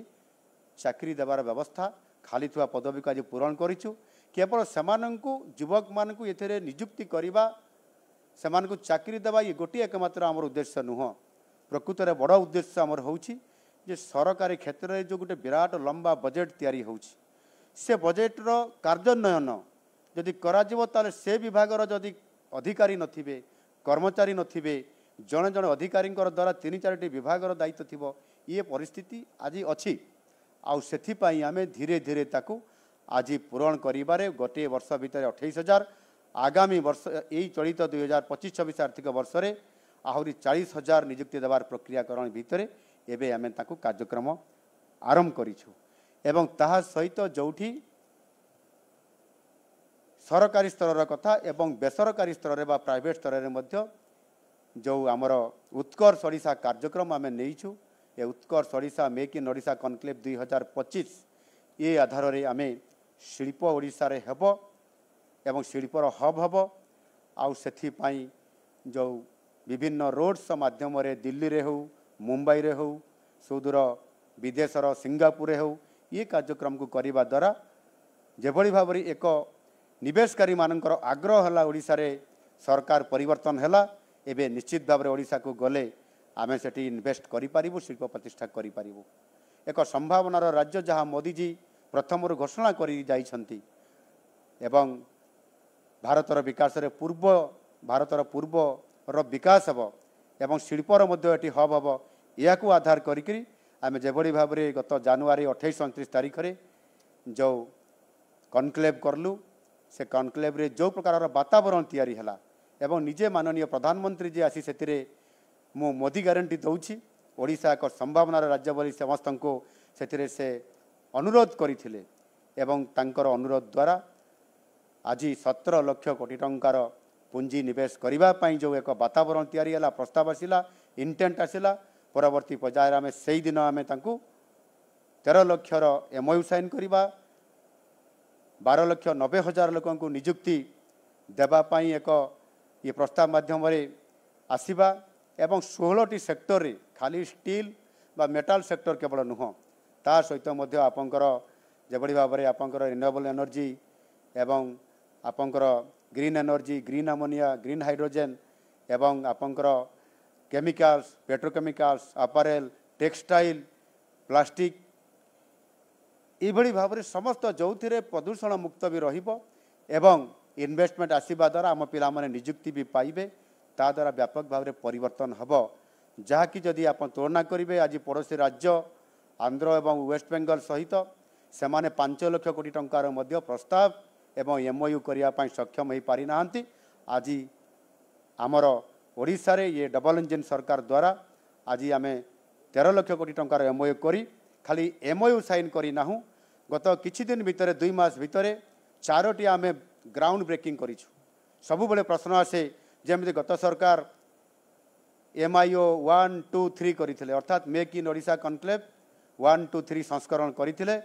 S1: चाकरी देवार व्यवस्था खाली थिबा पदवी को आज पूरण करिछु। केवल समान को युवक मान को एथरे नियुक्ति करबा समान को चाकरी देवा ये गोटे एकमात्र आमर उद्देश्य नुह। प्रकृत रे बड़ उद्देश्य आमर होउछि जे सरकारी क्षेत्र रे जो गोटे विराट लंबा बजेट तैयारी होउछि से बजेट रो कार्यान्वयन जदि करा जिवो ताले से विभाग रो जदि अधिकारी नथिबे कर्मचारी नथिबे जड़े जड़े अधिकारी द्वारा 3-4टी विभाग दायित्व थिबो ये परिस्थिति आज अच्छी आउ सेथिपाई आमे धीरे धीरे ताकू आज पूरण करिबारे गोटे वर्ष भितर 28,000 आगामी वर्ष यही चलित 2025-26 आर्थिक वर्ष रे आहुरी 40,000 नियुक्ति देवार प्रक्रियाकरण भितर एबे आमे ताकू कार्यक्रम आरंभ करिछु एवं ताहा सहित जोठी सरकारी स्तर कथा एवं बेसरकारी स्तर रे बा प्राइवेट स्तर रे मध्य जो आमर उत्कर्ष ओडिशा कार्यक्रम आमे नेइछु ए Utkarsh Odisha make in Odisha conclave 2025 ये आधार रे आमे शिल्प ओडिशा रे हेबो एवं शिल्पर हब हेबो आउ सेथि पाई जो विभिन्न रोड्स माध्यम रे दिल्ली रे हो मुंबई रे हो सुदूर विदेशर सिंगापुर रे हो ये कार्यक्रम को करिबा द्वारा जेभली भाबरी एक निवेशकारी मानकर आग्रह हला ओडिशा रे सरकार परिवर्तन हला एबे निश्चित भाव ओडिशा को गले आमे सेठी इन्वेस्ट करि पारिबु शिल्प प्रतिष्ठा करि पारिबु। एक संभावनार राज्य जहाँ मोदी जी प्रथम घोषणा करि जाइछंती एवं भारतर विकास रे भारतर पूर्व रो विकास हबो एवं शिल्पर मध्य एटी हब हबो या को आधार करिकरी आमे जेभली भाव रे गत जनवरी 28-29 तारिख रे जो कनक्लेव करलु से कनक्लेव रे जो प्रकार वातावरण तैयारी हला एवं निजे माननीय प्रधानमंत्री जी आसी सेतिरे मो मोदी ग्यारंटी दउछि ओडिशा एक संभावनार राज्य बोली समस्त को सेतिरे से अनुरोध करथिले एवं तांकर अनुरोध द्वारा आज 17 लाख कोटी टंकार पुंजी निवेश करिबा पई जो एक वातावरण तैयारी हला प्रस्ताव आसिला इंटेंट आसिला परवर्ती पर्याय आमे सेही दिन आमे तांकू 13 लाख रो एमओयू साइन करिबा 12,90,000 लोकों को नियुक्ति देबा पई एक ये प्रस्ताव माध्यम रे आसीबा एवं 16टी सेक्टर रे खाली स्टील बा मेटाल सेक्टर केवल नुह ता सहित मध्य आपंकर जेबडी भाव रे आपंकर रिन्यूएबल एनर्जी एवं आपंकर green energy green ammonia green hydrogen एवं आपंकर केमिकल्स पेट्रोकेमिकल्स अपारेल टेक्सटाइल प्लास्टिक ये भाव में समस्त जो प्रदूषण मुक्त भी रहिबो एवं इन्वेस्टमेंट आसीबा द्वारा आम पिला माने नियुक्ति भी पाइबे ता द्वारा व्यापक भाव में परिवर्तन हबो जहाँकि जदि आप तुलना करेंगे आज पड़ोसी राज्य आंध्र एवं वेस्ट बेंगल सहित से माने 5 लाख कोटी टंकार मध्य प्रस्ताव एवं एमओयू करने सक्षम हो पारि नाहंती। आज आमर ओडिशा रे ये डबल इंजन सरकार द्वारा आज आम 13 लाख कोटी टंकार एमओयू करी खाली एमओयू साइन करी नाहु गत किछि दिन भितर 2 मास भितर 4टी आम ग्राउंड ब्रेकिंग करिछु। सबु बेले प्रश्न आसे जेमि गत सरकार एमआईओ 1, 2, 3 करथिले अर्थात मेक इन ओडिशा कनक्लेव 1, 2, 3 संस्करण करथिले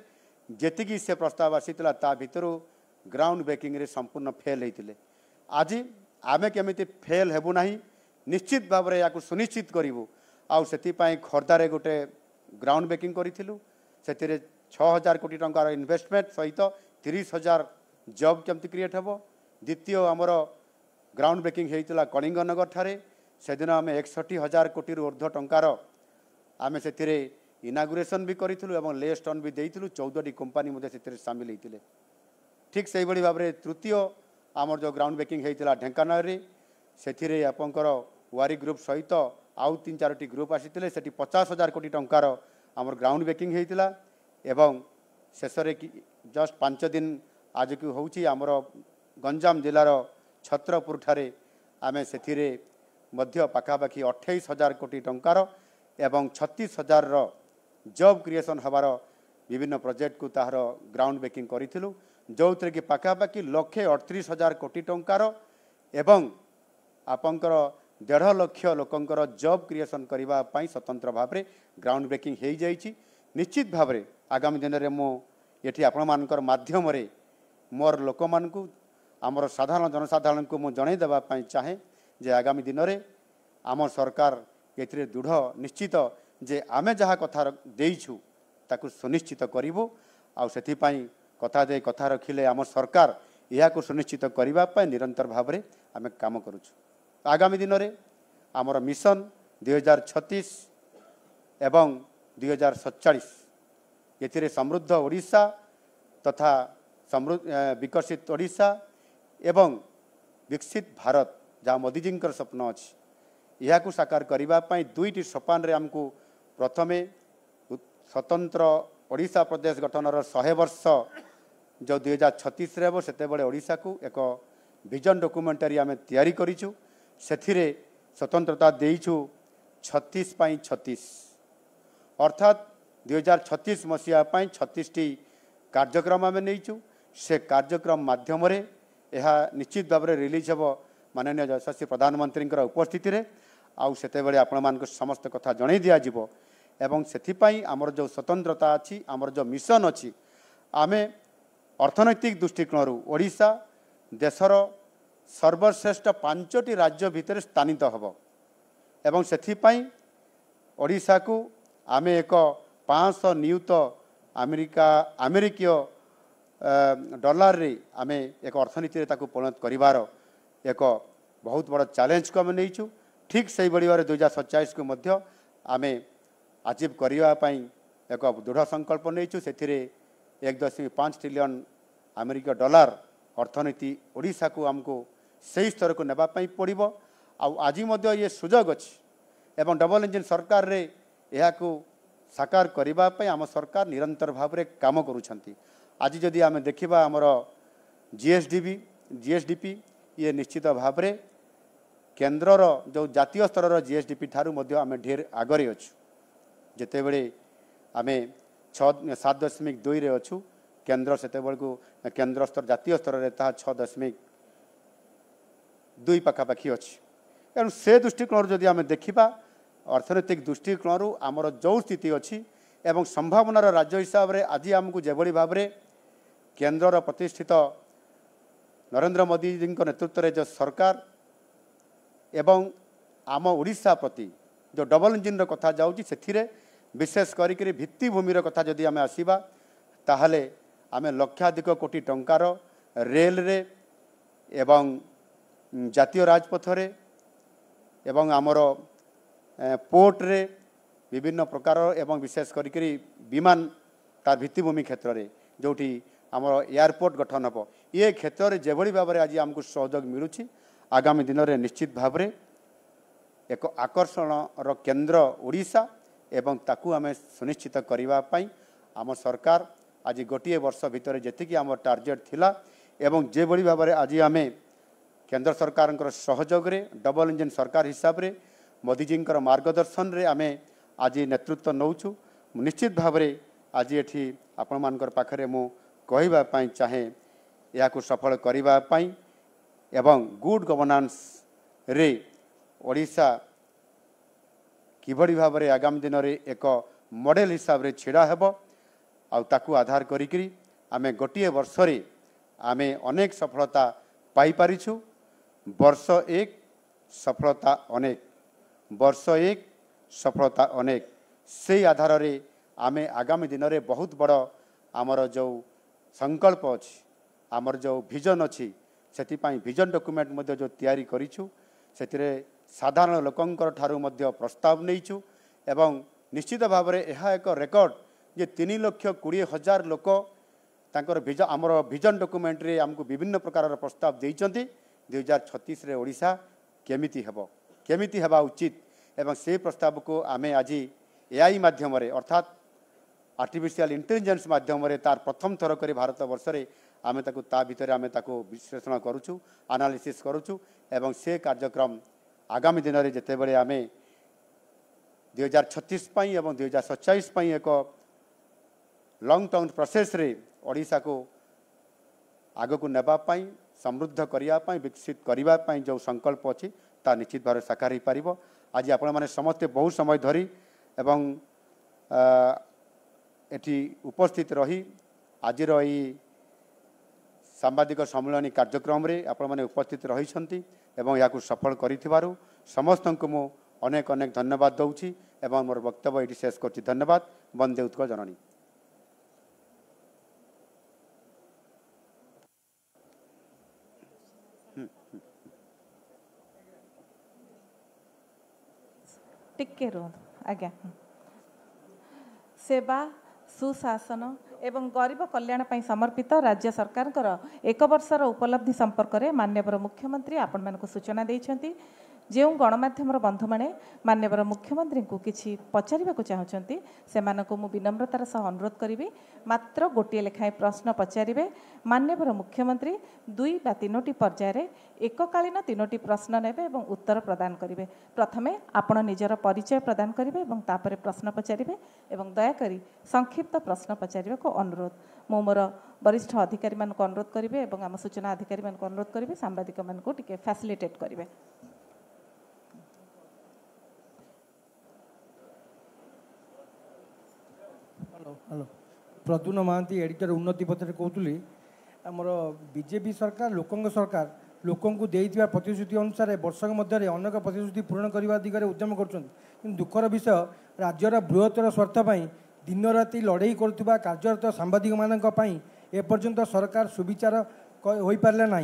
S1: जेतिकी से प्रस्ताव आसीतला ता भितरु ग्राउंड ब्रेकिंग रे संपूर्ण फेल हेतिले। आज आमे केमिति फेल हेबु नाही निश्चित भाव रे याकु सुनिश्चित करिवु आउ सेति पई खर्दारे गोटे ग्राउंड ब्रेकिंग करिथिलु सेतिरे 6,000 कोटी टंकार इन्वेस्टमेंट सहित 30,000 जॉब केमती क्रिएट हेबो। द्वितीय आमर ग्राउंड ब्रेकिंग हेतिला कलिंगनगर ठारे सेदिन आम 61,000 कोटी ऊर्ध्व टंकार आम से इनागुरेसन भी करूँ और लेस टन भी देइथिलु 14टी कंपनी मुझे से सामिल होते। ठीक से भाव में तृतीय आमर जो ग्राउंड ब्रेकिंग होता ढेंकानाल से आपंकर वारी ग्रुप सहित आउ 3-4टी ग्रुप आसी से 50,000 कोटी टंकार आमर ग्राउंड ब्रेकिंग होता एवं शेष जस्ट 5 दिन आज की हूँ आमर गंजाम जिलार छत्रपुर ठारे आमे से मध्य पाखापाखि 28,000 कोटी टंकार एवं 36,000 जॉब क्रिएशन हबार विभिन्न प्रोजेक्ट को तार ग्राउंड ब्रेकिंग करूँ जो थे कि पाखापाखि 1,38,000 कोटी टंकार एवं आपंकर 1.5 लाख लोकंकर जॉब क्रिएशन करने स्वतंत्र भाव में ग्राउंड ब्रेकिंग हो जाइए। निश्चित भाव में आगामी दिन में मुझे आपण मानकर माध्यम मोर लोक मानू आमर साधारण जनसाधारण को मुझे जनईदेवाई चाहे जे आगामी दिन में आम सरकार ये दृढ़ निश्चित जे आमे जहाँ कथा देइछु ताकू सुनिश्चित करूँ आउ से कथा दे कथा रखिले आम सरकार यह सुनिश्चित करने निरंतर भाव में आम काम करुछु। आगामी दिन में आमर मिशन 2036 एवं 2047 ये समृद्ध ओडिशा तथा विकसित ओडिशा एवं विकसित भारत जहाँ मोदीजी स्वप्न अच्छी यह साकार करने दुईटी सोपान रे आमको प्रथमे स्वतंत्र ओडिशा प्रदेश गठनर 100 वर्ष जो 2036 रे से ओडिशा को एक विजन डॉक्यूमेंटरी आम तैयारी करिछु सेथिरे स्वतंत्रता देइछु 36 अर्थात 2036 मसीहा 36टी कार्यक्रम आम नहींचु से कार्यक्रम माध्यम यह निश्चित भाव में रिलीज हम माननीय यशस्वी प्रधानमंत्री उपस्थिति रे आउ सेते बेले आपण मान समस्त कथा जणई दिया जिवो एवं सेथिपाई आमर जो स्वतंत्रता अच्छी आमर जो मिशन अच्छी आमे अर्थनैतिक दृष्टिकोण ओडिशा देशर सर्वश्रेष्ठ 5टी राज्य भितर स्थानित हब एवं सेथिपाई ओडिशा को आमे एक 500 नियुत अमेरिकीय डॉलर रे आमे एक अर्थनीति ताकू परिणत करिवार एक बहुत बड़ चैलेंज को आम नहीं ठीक से भाई 2047 को मध्य आमे अचीव करने एक दृढ़ संकल्प नहीं से 1.5 ट्रिलियन अमेरिका डॉलर अर्थनीति ओडिशा को आमको सही स्तर को नेबापी पड़ो आज ये सुजोग अच्छी एवं डबल इंजिन सरकार रे यह साकार करने आम सरकार निरंतर भाव में काम करुँच। आज जदि आम देखा आमर जीएसडीपी ये निश्चित भाव में केन्द्रर जो जातीय स्तर जीएसडीपी ठारू आम ढेर आगरे अच्छु जिते बड़े आम 7.2 रे अच्छु केन्द्र से केन्द्र स्तर जातीय स्तर में 6.2 पाखापाखि अच्छी तेणु से दृष्टिकोण जदि आम देखा अर्थनैतिक दृष्टिकोण आमर जो स्थिति अच्छी एवं संभावनार राज्य हिसाब से आज आमको जो भाव में केन्द्रर प्रतिष्ठित नरेंद्र मोदी जी नेतृत्व में जो सरकार एवं आम ओडिशा प्रति जो डबल इंजिन कथा जाऊँगी से विशेष करी भित्तिभूमिर कथा जदि आम आसवा ताहले आम लक्षाधिक कोटी टंकार रेल रे एवं जातीय राजपथ रे एवं आमर पोर्ट रे विभिन्न प्रकार एवं विशेष करी विमान तार भित्तिभूमि क्षेत्र में जोटी आमर एयरपोर्ट गठन हम ये क्षेत्र में जो भाव में आज आमको सहयोग मिलूँ आगामी दिन में निश्चित भाव में एक आकर्षणर केन्द्र ओडिशा एवं ताकू आम सुनिश्चित करने आम सरकार आज गोटे वर्ष भितर जी आम टार्गेट थिला एवं जो भाव में आज आम केन्द्र सरकार सहयोग रे डबल इंजिन सरकार हिसाब से मोदीजी मार्गदर्शन रे आम आज नेतृत्व नौचु निश्चित भाव में आज ये आपण मानकर पाखरे मु कहवाई चाहे या सफल करने एवं गुड गवर्नेंस रे ओडिशा किभली भाव में आगामी दिन में एक मॉडल हिसाब से छिड़ा हेब आउ आधार करी आम गोटे वर्ष रे आम अनेक सफलता पाई पारिछु वर्ष एक सफलता अनेक वर्ष एक सफलता अनेक से आधार रे आम आगामी दिन में बहुत बड़ आमर जो संकल्प अच्छी आमर जो विजन अच्छी से विजन डॉक्यूमेंट मध्य जो तैयारी करिछु से साधारण लोकंकर ठारू मध्य प्रस्ताव नहींचु एवं निश्चित भाव में यह एक रेकर्ड जे 3,20,000 लोक तांकर आमर विजन डॉक्यूमेंट रे आमको विभिन्न प्रकार प्रस्ताव देइचंती 2036 रे ओडिशा केमिति हेबा उचित एवं से प्रस्ताव को आम आज एआई माध्यम अर्थात आर्टिफिशियल इंटेलिजेंस माध्यम तार प्रथम थर कर भारत वर्ष रे आम ता भितर आम विश्लेषण करुचु एनालिसिस करुचु एवं से कार्यक्रम आगामी दिन में जिते बड़े आम 2036 एवं 2047 एक लॉन्ग टर्म प्रोसेस रे ओडिशा को आग को नेबापाई समृद्ध करने विकसित करने जो संकल्प अच्छी ता निश्चित भाव साकार हो पार। आज आपण मैंने समस्ते बहुत समय धरी एवं एटी उपस्थित रही आज सांबादिक सम्मेलन कार्यक्रम रे आपण मैंने उपस्थित रही या सफल करूँ समस्त को मु अनेक अनेक धन्यवाद दूची एवं मोर वक्तव्य ये शेष कर धन्यवाद। वंदे उत्कल जननी।
S2: टिके रो आज्ञा सेवा सुशासन एवं गरीब कल्याण ପାଇଁ समर्पित राज्य सरकारଙ୍କର एक वर्षर उपलब्धि संपर्क में माननीय मुख्यमंत्री आपण मानक सूचना देइछंती। जो गणमाध्यम बंधु मैंने माननीय मुख्यमंत्री को किसी पचार चाहते से विनम्रतार सह अनुरोध करी मात्र गोटे लेखाएं प्रश्न पचारे माननीय मुख्यमंत्री 2 बा 3टी पर्यायर एककालीन 3टी प्रश्न नेबे एवं उत्तर प्रदान करेंगे। प्रथमे आपण निजर परिचय प्रदान करेंगे और तापर प्रश्न पचारे एवं दयाकोरी संक्षिप्त प्रश्न पचार को अनुरोध मो मोर वरिष्ठ अधिकारी मान अनुरोध करेंगे और आम सूचना अधिकारी मान अनुरोध करेंगे सांबादिक मान टिके फैसिलिटेट करेंगे।
S3: हेलो प्रद्युम्न महांती एडिटर उन्नति पत्र कहूली आमर बीजेपी सरकार लोकंग सरकार लोकों को देइथिबा प्रतिश्रुति अनुसार वर्षक मध्य अनेक प्रतिश्रुति पूर्ण करने दिगरे उद्यम कर दुखर विषय राज्यर बृहत्तर स्वार्थ दिन राति लड़ाई करुवा कार्यरत सांबादिक मानक एपर्यंत सरकार सुविचार हो पारे ना।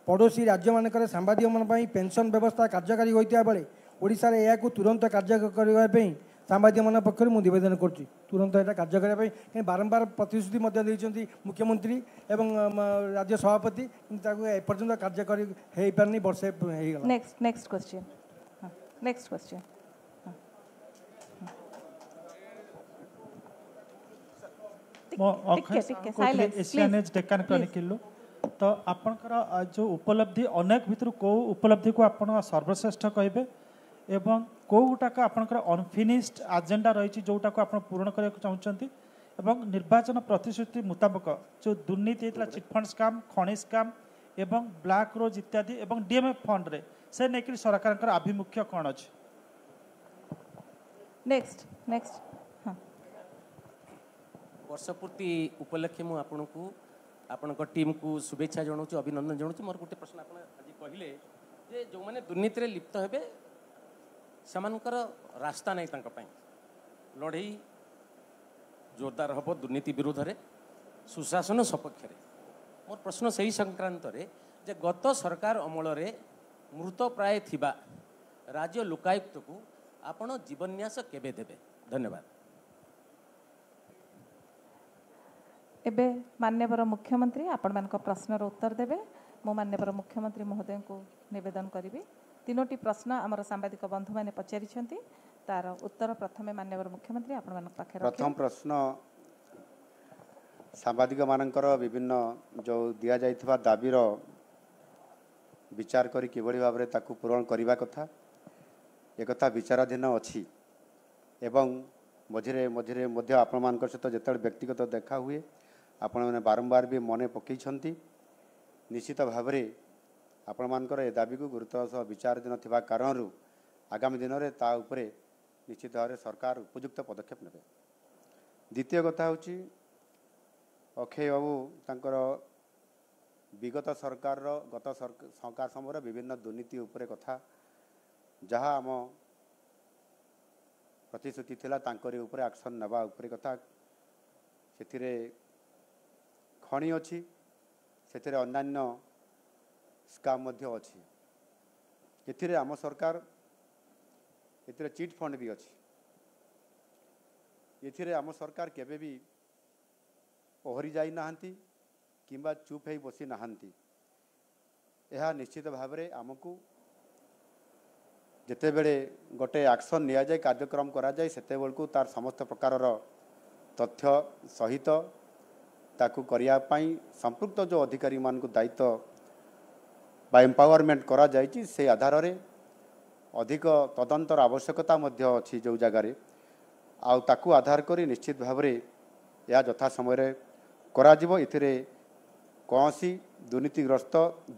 S3: पड़ोशी राज्य मानक सांबादिक मान पेंशन व्यवस्था कार्यकारी होता बेले ओडिशा रे या तुरंत कार्य करने सांबादिक मान पक्ष निवेदन करुँच तुरंत यहाँ कार्य करने बारंबार प्रतिश्रुति मुख्यमंत्री एवं राज्य सभापति एपर्यंत कार्यकारी हो पारनी वर्षे
S2: next question next question
S4: Asian Age Deccan Chronicle तो आपनकर जो उपलब्धि अनेक भितर को उपलब्धि को आपण सर्वश्रेष्ठ कहबे एवं कोटाक आपनकर अनफिनिश्ड एजेंडा रही जोटा को आप पूर्ण करने चाहते एवं निर्वाचन प्रतिश्रुति मुताबक जो दुर्नीति होता चिटफंड स्काम खनि स्काम एवं ब्लैक रोज इत्यादि एवं डीएमएफ फंड रे से नेकरी सरकार आभिमुख्य कौन अच्छे।
S2: नेक्स्ट नेक्स्ट
S5: वर्षपूर्ति उपलक्षे मु आपण को आपण टीम को शुभेच्छा जनाऊँ अभिनंदन जनाऊँ। मोर गोटे प्रश्न आप आज कहले जे जो माने दुर्नीति रे लिप्त हेबे सेमानकर रास्ता नहीं तांका लड़ई जोरदार हम दुर्नीति विरोध में सुशासन सपक्ष मोर प्रश्न से ही संक्रांत रे जे गत सरकार अमल मृत प्राय थिबा राज्य लोकायुक्त को आपण जीवन्यास केबे देबे? धन्यवाद।
S2: एबे माननीय मुख्यमंत्री आपण मान प्रश्नर उत्तर देबे। मो माननीय मुख्यमंत्री महोदय को निवेदन करी 3टी प्रश्न आमर सांबादिक बंधु मैंने पचारि तार उत्तर प्रथमे माननीय मुख्यमंत्री आपण मान पाखे
S1: प्रथम प्रश्न सांबादिक मानकर विभिन्न जो दिया जाइथिबा दाबीर विचार करी किभଳି भाबरे ताकू पूरण करिबा कथा एक कथा विचाराधीन अछि एवं मझिरे मझिरे मध्य आपण मानकर सहित जेतबे व्यक्तिगत देखा हुए आपण माने बारंबार भी मने पकईछंती निश्चित भाबरे आपण मानकर ए दाबी को गुरुत्व सह विचाराधीन थिबा कारणरू आगामी दिन में ता उपरे निश्चित भाव सरकार उपयुक्त पदक्षेप नेबे। द्वितीय कथा होची अक्षय बाबू तांकर विगत सरकार गत सरकार समय विभिन्न दुर्नीति उपरे कथा जहाँ आम प्रतिश्रुति थिला तांकरी उपरे एक्शन नेबा उपरे कथा सेथिरे खणी अछि सेथिरे अन्यान्य स्काम मध्य अछि एथिरे आम सरकार एथिरे चिट फंड भी अछि एथिरे आम सरकार केबे भी ओहरी जाई नाहंती किंबा चुप है बसी नाहंती यह निश्चित भाव में आमको जिते बड़े गोटे एक्शन निया जाए कार्यक्रम करा जाए सेते बेलू तार समस्त प्रकार तथ्य सहित ताकू करिया पाई संपृक्त जो अधिकारी मान दायित्व बा एम्पावरमेंट करा जायछि से आधार रे अधिक तदंतर आवश्यकता मध्य अच्छी जो जगार आकु आधार करी निश्चित भाव में यह यथा समय करा कौन सी दुर्नीतिग्रस्त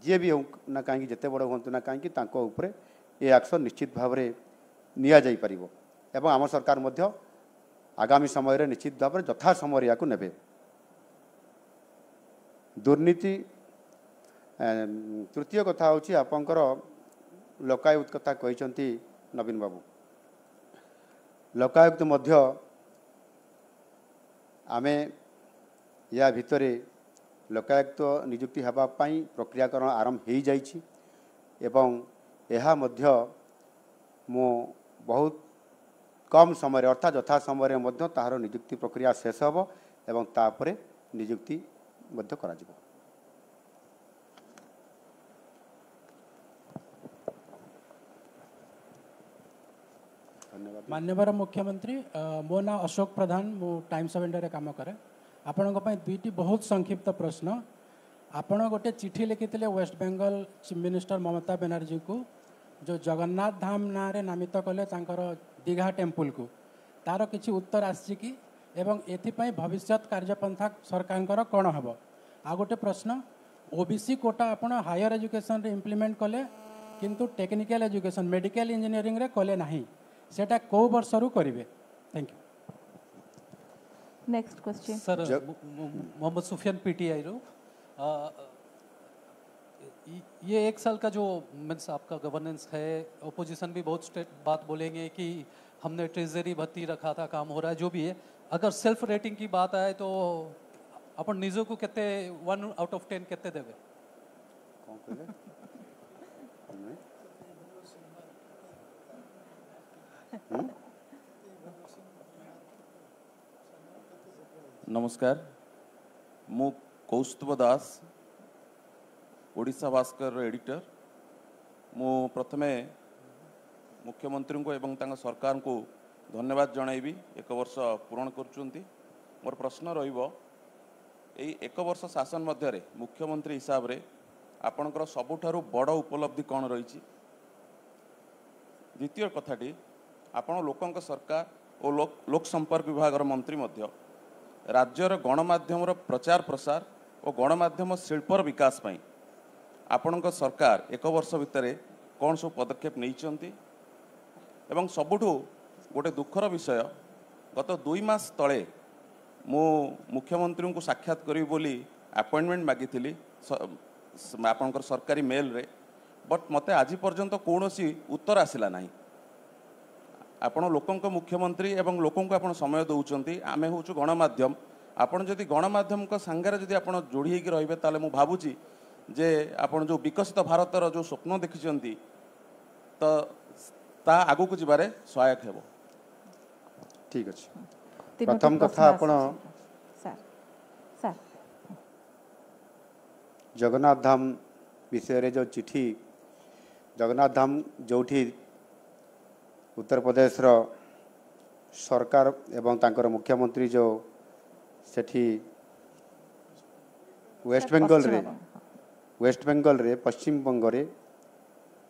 S1: जी भी हो ना कहीं जिते बड़ हूँ ना कहीं ये एक्शन निश्चित भाव में निया जाई परिबो एवं आम सरकार मध्य आगामी समय रे निश्चित भाव में यथा समय या नेबे। दुर्नीति तृतीय कथा हूँ आपंकर लोकायुक्त कथा कहते नवीन बाबू लोकायुक्त मध्य आमे या भितरे लोकायुक्त नियुक्ति हेबा पई प्रक्रियाकरण आरंभ हो जाइछि एवं यह मध्य मो बहुत कम समय अर्थात यथा समय मध्य ताहार नियुक्ति प्रक्रिया शेष होब एवं तापरे नियुक्ति मध्य करा जिवो।
S6: माननीय मुख्यमंत्री मो ना अशोक प्रधान मु टाइम्स ऑफ इंडिया काम करे आपण दुईटी बहुत संक्षिप्त प्रश्न आपण गोटे चिठी लिखिते waste Bengal chief minister Mamata Banerjee को जो जगन्नाथ धाम ना रे नामित कले दीघा टेम्पल को तार किसी उत्तर आसी कि एवं एथिपाई भविष्य कार्यपंथा सरकार कौन हम आ गोटे प्रश्न ओबीसी कोटा आपण हायर एजुकेशन रे इम्प्लीमेंट कले किंतु टेक्निकल एजुकेशन मेडिकल इंजीनियरिंग रे कले नाही सेटा को वर्ष रु करिवे। Thank you.
S2: Next question
S7: sir Mohammad Sufiyan PTI रो ये एक साल का जो मीन्स आपका गवर्नेंस है ओपोजिशन भी बहुत स्ट्रेट बात बोलेंगे कि हमने ट्रेजरी भत्ती रखा था काम हो रहा है जो भी है अगर सेल्फ रेटिंग की बात आए तो अपन निजो को कितने 1 आउट ऑफ 10 कितने देवे?
S8: नमस्कार मु कौस्तुभ दास ओडिशा भास्कर एडिटर मु प्रथमे मुख्यमंत्री को एवं तांका सरकार को धन्यवाद जनइबी एक वर्ष पूर्ण करुचंती। मोर प्रश्न रहिबो एई एक वर्ष शासन मध्य मुख्यमंत्री हिसाब रे आपणकर सबुठारु बड़ उपलब्धि कौन रही? द्वितीय कथाटी आपण लोकंक सरकार और लोक संपर्क विभाग मंत्री मध्य राज्यर गणमाध्यम प्रचार प्रसार और गणमाध्यम शिल्पर विकास पई आपणक सरकार एक वर्ष भितर कौन सब पदक्षेप नहीं एवं सबुठु गोटे दुखर विषय गत 2 मास तले मु मुख्यमंत्री को साक्षात करी बोली अपॉइंटमेंट मागी आपणकर सरकारी मेल रे बट मते आज पर्यंत कौन उत्तर आसला नहीं। आपण लोकंक मुख्यमंत्री एवं लोकंक आपण समय दौरान आमे हूँ गणमाध्यम आपण जदि गणमाध्यम सांगे जदि आपण जोड़ी होकर रहिबे ताले मु भाबुची जे आपण जो विकसित भारतर जो स्वप्न देखिचंती तो ता आगु को जिबारे सहायक हेबो।
S1: ठीक अछि। प्रथम कथा आपण जगन्नाथ धाम विषय रे जो चिठी जगन्नाथ धाम जोठी उत्तर प्रदेश रो सरकार एवं तांकर मुख्यमंत्री जो सेठी वेस्ट बेंगल रे पश्चिम बंग रे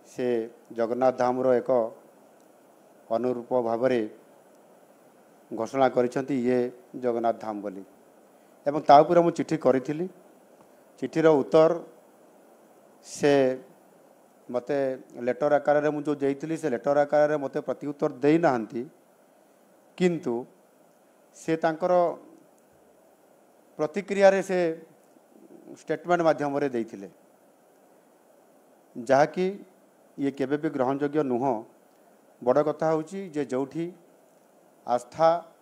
S1: से जगन्नाथ धाम रो एक अनुरूप भाव में घोषणा करिसेंती ये जगन्नाथ धाम बोली एवं ता ऊपर मु चिठी करी चिठीर उत्तर से मते लेटर आकार रे जो देइथिली से लेटर आकार रे मते प्रति उत्तर देई नाहंती किंतु से तांकर प्रतिक्रिया रे से स्टेटमेंट माध्यम रे देइथिले जहा कि ये केबे भी ग्रहणयोग्य नुह। बड़ कथा होची जे जोठी आस्था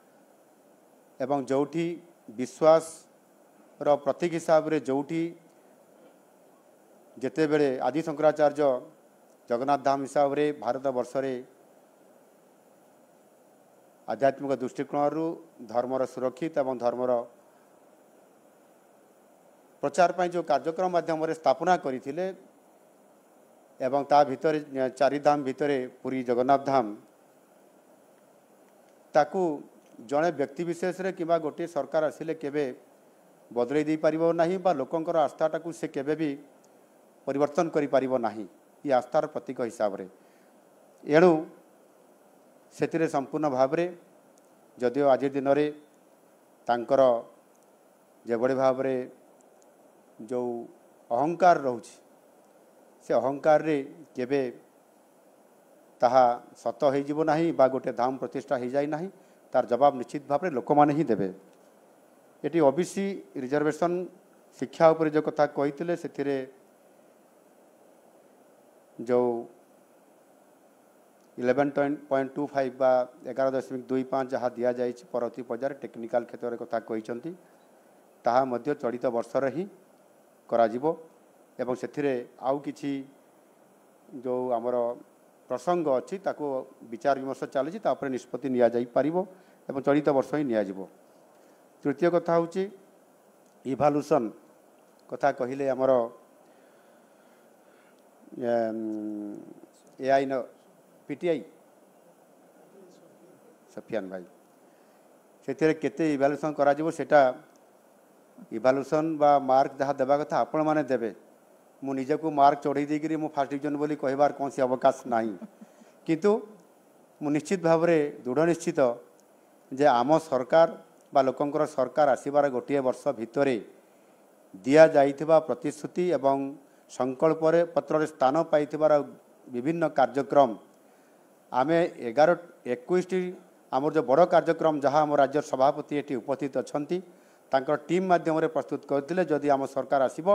S1: एवं जोठी विश्वास रो प्रतीक हिसाब रे जोठी जेते बेले आदि शंकराचार्य जगन्नाथ धाम हिसाब रे भारत वर्ष रे आध्यात्मिक दृष्टिकोण धर्मर सुरक्षित एवं धर्मर प्रचार पाई जो कार्यक्रम माध्यम रे स्थापना करथिले एवं ता भितर 4 धाम भितर पुरी जगन्नाथ धाम ताकू जड़े व्यक्ति विशेष रे किबा गोटे सरकार आसिले केबे बदलै दी परिबो नाही बा लोकंकर आस्थाटाकू से केबे भी परिवर्तन करि परिबो नाही। ये आस्थार प्रतीक हिसाब रे एणु से संपूर्ण भाव में जदिओ आज दिन में तांकर जेभली भाव में जो अहंकार रोचे से अहंकार रे केबे ताहा सत हो ना बा गोटे धाम प्रतिष्ठा हो जाए ना तार जवाब निश्चित भाव में लोक मैंने ही देवे। ये ओबीसी रिजर्वेशन शिक्षा उपर जो कथा कही से जो 11.25 बा 11.25 जहाँ दि जाए परवर्ती पर्यायर टेक्निकाल क्षेत्र में कथा कहते ताहा मध्य चलित वर्षर ही कराजिबो एवं से आउ किछि जो आमर प्रसंग अच्छी ताको विचार विमर्श चली निष्पत्ति निया जाई पारिबो एवं चलित वर्ष ही निया जिवो। तृतीय कथा हूँ इभालुसन कथा कहले आमर एआई न पीटीआई सफियान भाई से केते इभालुसन करा जिवो सेटा इभालुसन बा मार्क जहाँ देवा कथा आपण माने देबे मु निजको मार्क चढ़ई देकरी मु फर्स्ट डिवीजन बोली कहबार कौन सी अवकाश नहीं किंतु मु निश्चित भाव में दृढ़ निश्चित जे आम सरकार बा लोकंकर सरकार आसबार गोटे वर्ष भितर दिया जाइथिबा प्रतिश्रुति एवं संकल्प पत्र स्थान पाई विभिन्न कार्यक्रम आमे 11-21 आमर जो बड़ कार्यक्रम जहाँ आम राज्य सभापति ये उपस्थित अच्छा टीम माध्यम प्रस्तुत करते जदि आम सरकार आसब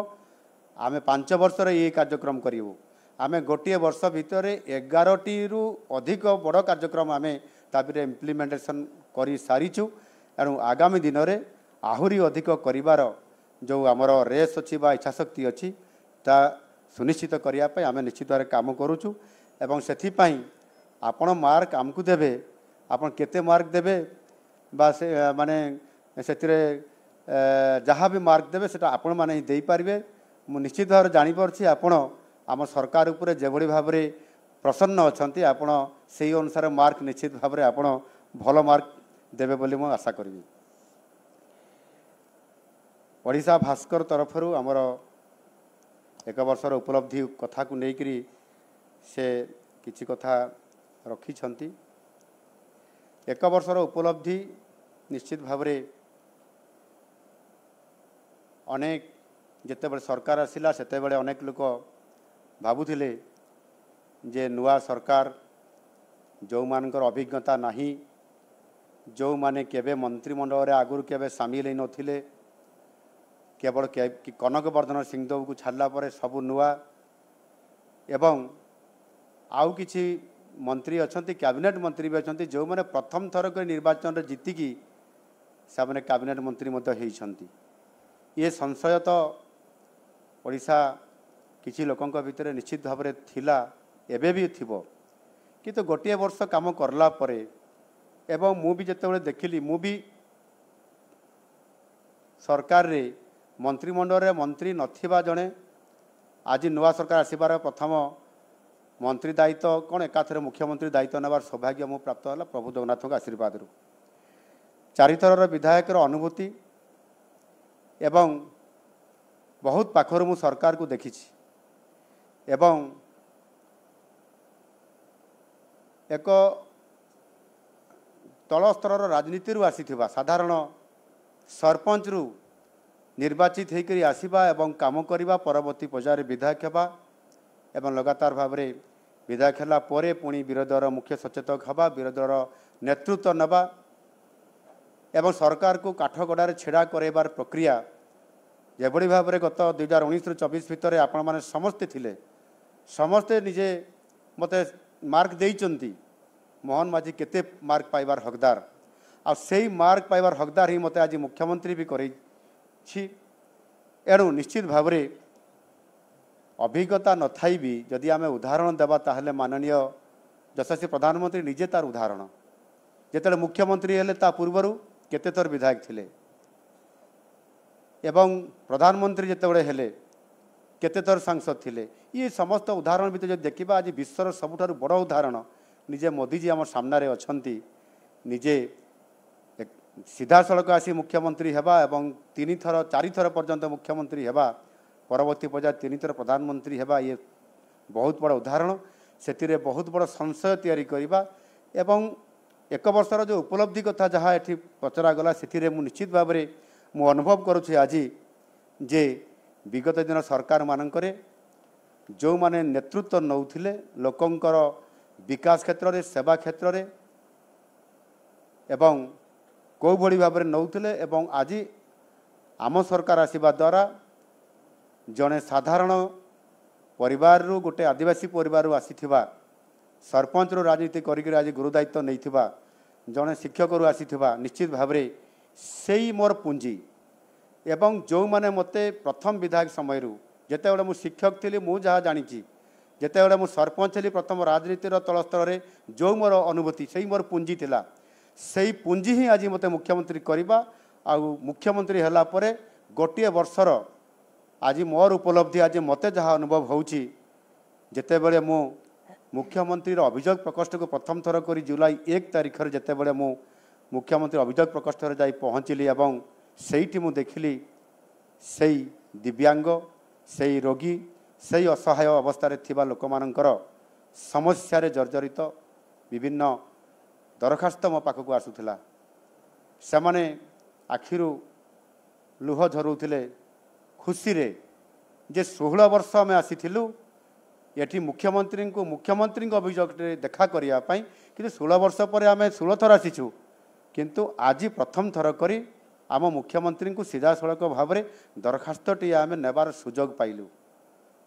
S1: आमे 5 वर्ष ये कार्यक्रम करूँ आमे गोटे वर्ष भितर 11टी अधिक बड़ कार्यक्रम आमे तापर इम्प्लीमेंटेशन कर सारीचु एणु आगामी दिन में आहुरी अधिक करिवार जो आमर रेस अच्छी बा इच्छाशक्ति अच्छी ता सुनिश्चित करने आम निश्चित भाव काम करुचु एवं से आपण मार्क आमको देवे आपण केते मार्क देवे बा से माने से जहाँ भी मार्क देवे सेटा आपण माने ही दे पारिबे मु निश्चित भाव जानीपारछि आपण आम सरकार उपरे जेभली भाव में प्रसन्न अछंती आपण सेही अनुसार मार्क निश्चित भाव में आपण भल मार्क देवे बोली मु आशा करी। ओडिशा भास्कर तरफर आमर एक वर्षर उपलब्धि कथा को लेकरी से किछि कथा रखिछंती। एक वर्षर उपलब्धि निश्चित भाव में अनेक जितेबाला सरकार आसिला सेतेबाला अनेक लोक भाबुथिले जे नुआ सरकार जो मानकर अभिज्ञता नहीं जो माने केबे मंत्रिमंडल रे आगुर केबे सामिल नथिले केवल कनक वर्धन सिंहदेव को छाड़ला पर सबू नुआ एवं आउ किछि मंत्री अछंती कैबिनेट मंत्री भी अछंती जो माने प्रथम थर कर निर्वाचन रे जीतिकी से माने कैबिनेट मंत्री मध्य होइछंती। ये संशय तो ओडिशा किछि लोकंक भितर निश्चित भाव में थिला एबे भी थिबो किंतु गोटे वर्ष काम करला परे एवं मु भी जेतेबेले देखिली मु भी सरकार रे मंत्रिमंडल रे मंत्री नथिबा जणे आज नुआ सरकार आसबार प्रथम मंत्री दायित्व कौन एकाथरे मुख्यमंत्री दायित्व नेबार सौभाग्य मु प्राप्त है प्रभु जगन्नाथ आशीर्वाद 4 थर विधायक अनुभूति एवं बहुत पाखर मु सरकार को देखी एवं एक तल स्तर राजनीति आसीथिबा साधारण सरपंच रु निर्वाचित होकर आसवा एवं काम करवा परवर्ती पर्यायर विधायक हेबा एवं लगातार भाव में विधायक है पुणी विरोधी दल मुख्य सचेतक हवा विरोधी दल नेतृत्व नवा एवं सरकार को काठगड़ार छेड़ा करार प्रक्रिया जेभली भाव में गत 2019-24 भितर आपण मैंने समस्ते थिले समस्ते निजे मते मार्क देइचंती मोहन माझी केते मार्क पाइबार हकदार आ सेही मार्क पाइबार हकदार ही मते आज मुख्यमंत्री भी करे एणु निश्चित भाव में अभिज्ञता न थाई भी जदि आम उदाहरण देवा ताहले माननीय यशस्वी प्रधानमंत्री निजे तार उदाहरण जेते मुख्यमंत्री हेले ता पूर्वर केते थर विधायक थिले एवं प्रधानमंत्री जेतेबेले हेले केते थर सांसद थिले ये समस्त उदाहरण भी जब देखा आज विश्वर सबुठारु बड़ उदाहरण निजे मोदी जी आम सामने अछंती निजे सीधा सड़क आसी मुख्यमंत्री हेबा एवं 4 थर पर्यंत मुख्यमंत्री हेबा परवर्ती पर्यायर 3 थर प्रधानमंत्री हेबा ये बहुत बड़ा उदाहरण से बहुत बड़ संशय तैयारी करवा एवं एक वर्षर जो उपलब्धि कथा जहाँ ये पचरागला से निश्चित भाव में मु अनुभव करुँचे आज जे विगत दिन सरकार मानकरे जो माने नेतृत्व नौथिले लोकंकर विकास क्षेत्र में सेवा क्षेत्र में एवं कौ भली भाव में नौथिले एवं आज आम सरकार आसीबा द्वारा जड़े साधारण परिवार रु गोटे आदिवासी परिवार आसीथिबा सरपंच रो राजनीति करिक आज गुरुदायित्व नहीं जड़े शिक्षक रु आसीथिबा निश्चित भाव में सेई मोर पुंजी एवं जो माने मते प्रथम विधायक समय जिते बड़े मुझे शिक्षक थी मुझे जहाँ जानी जिते बड़े मुझे सरपंच थी प्रथम राजनीतिर तल स्तर में जो मोर अनुभूति से मोर पुंजी थिला से पुंजी ही आज मते मुख्यमंत्री करवा आउ मुख्यमंत्री होला परे गोटे वर्षर आज मोर उपलब्धि आज मते जहाँ अनुभव होउची जेते बेले मु मुख्यमंत्री अभियोग प्रकोष्ठ को प्रथम थर कर जुलाई 1 तारिख जेते बेले मु मुख्यमंत्री अभियोग प्रकोष्ठ जाई पहुँचली एवं सेठी मु देखिली से दिव्यांग से रोगी से असहाय अवस्था थिबा लोक मानकर समस्या रे जर्जरित विभिन्न दरखास्त मो पाखक आसूला से माने आखिरु लुह झरुथिले खुशी रे जे 16 वर्ष आम आसीथिलु ये मुख्यमंत्री अभियोग देखा करने कि 16 वर्ष पर आम 16 थर आसीचु किंतु आज प्रथम थर करी आम मुख्यमंत्री को सीधा सड़क भाव में दरखास्त टी आम नेबार सुजोग पाइलु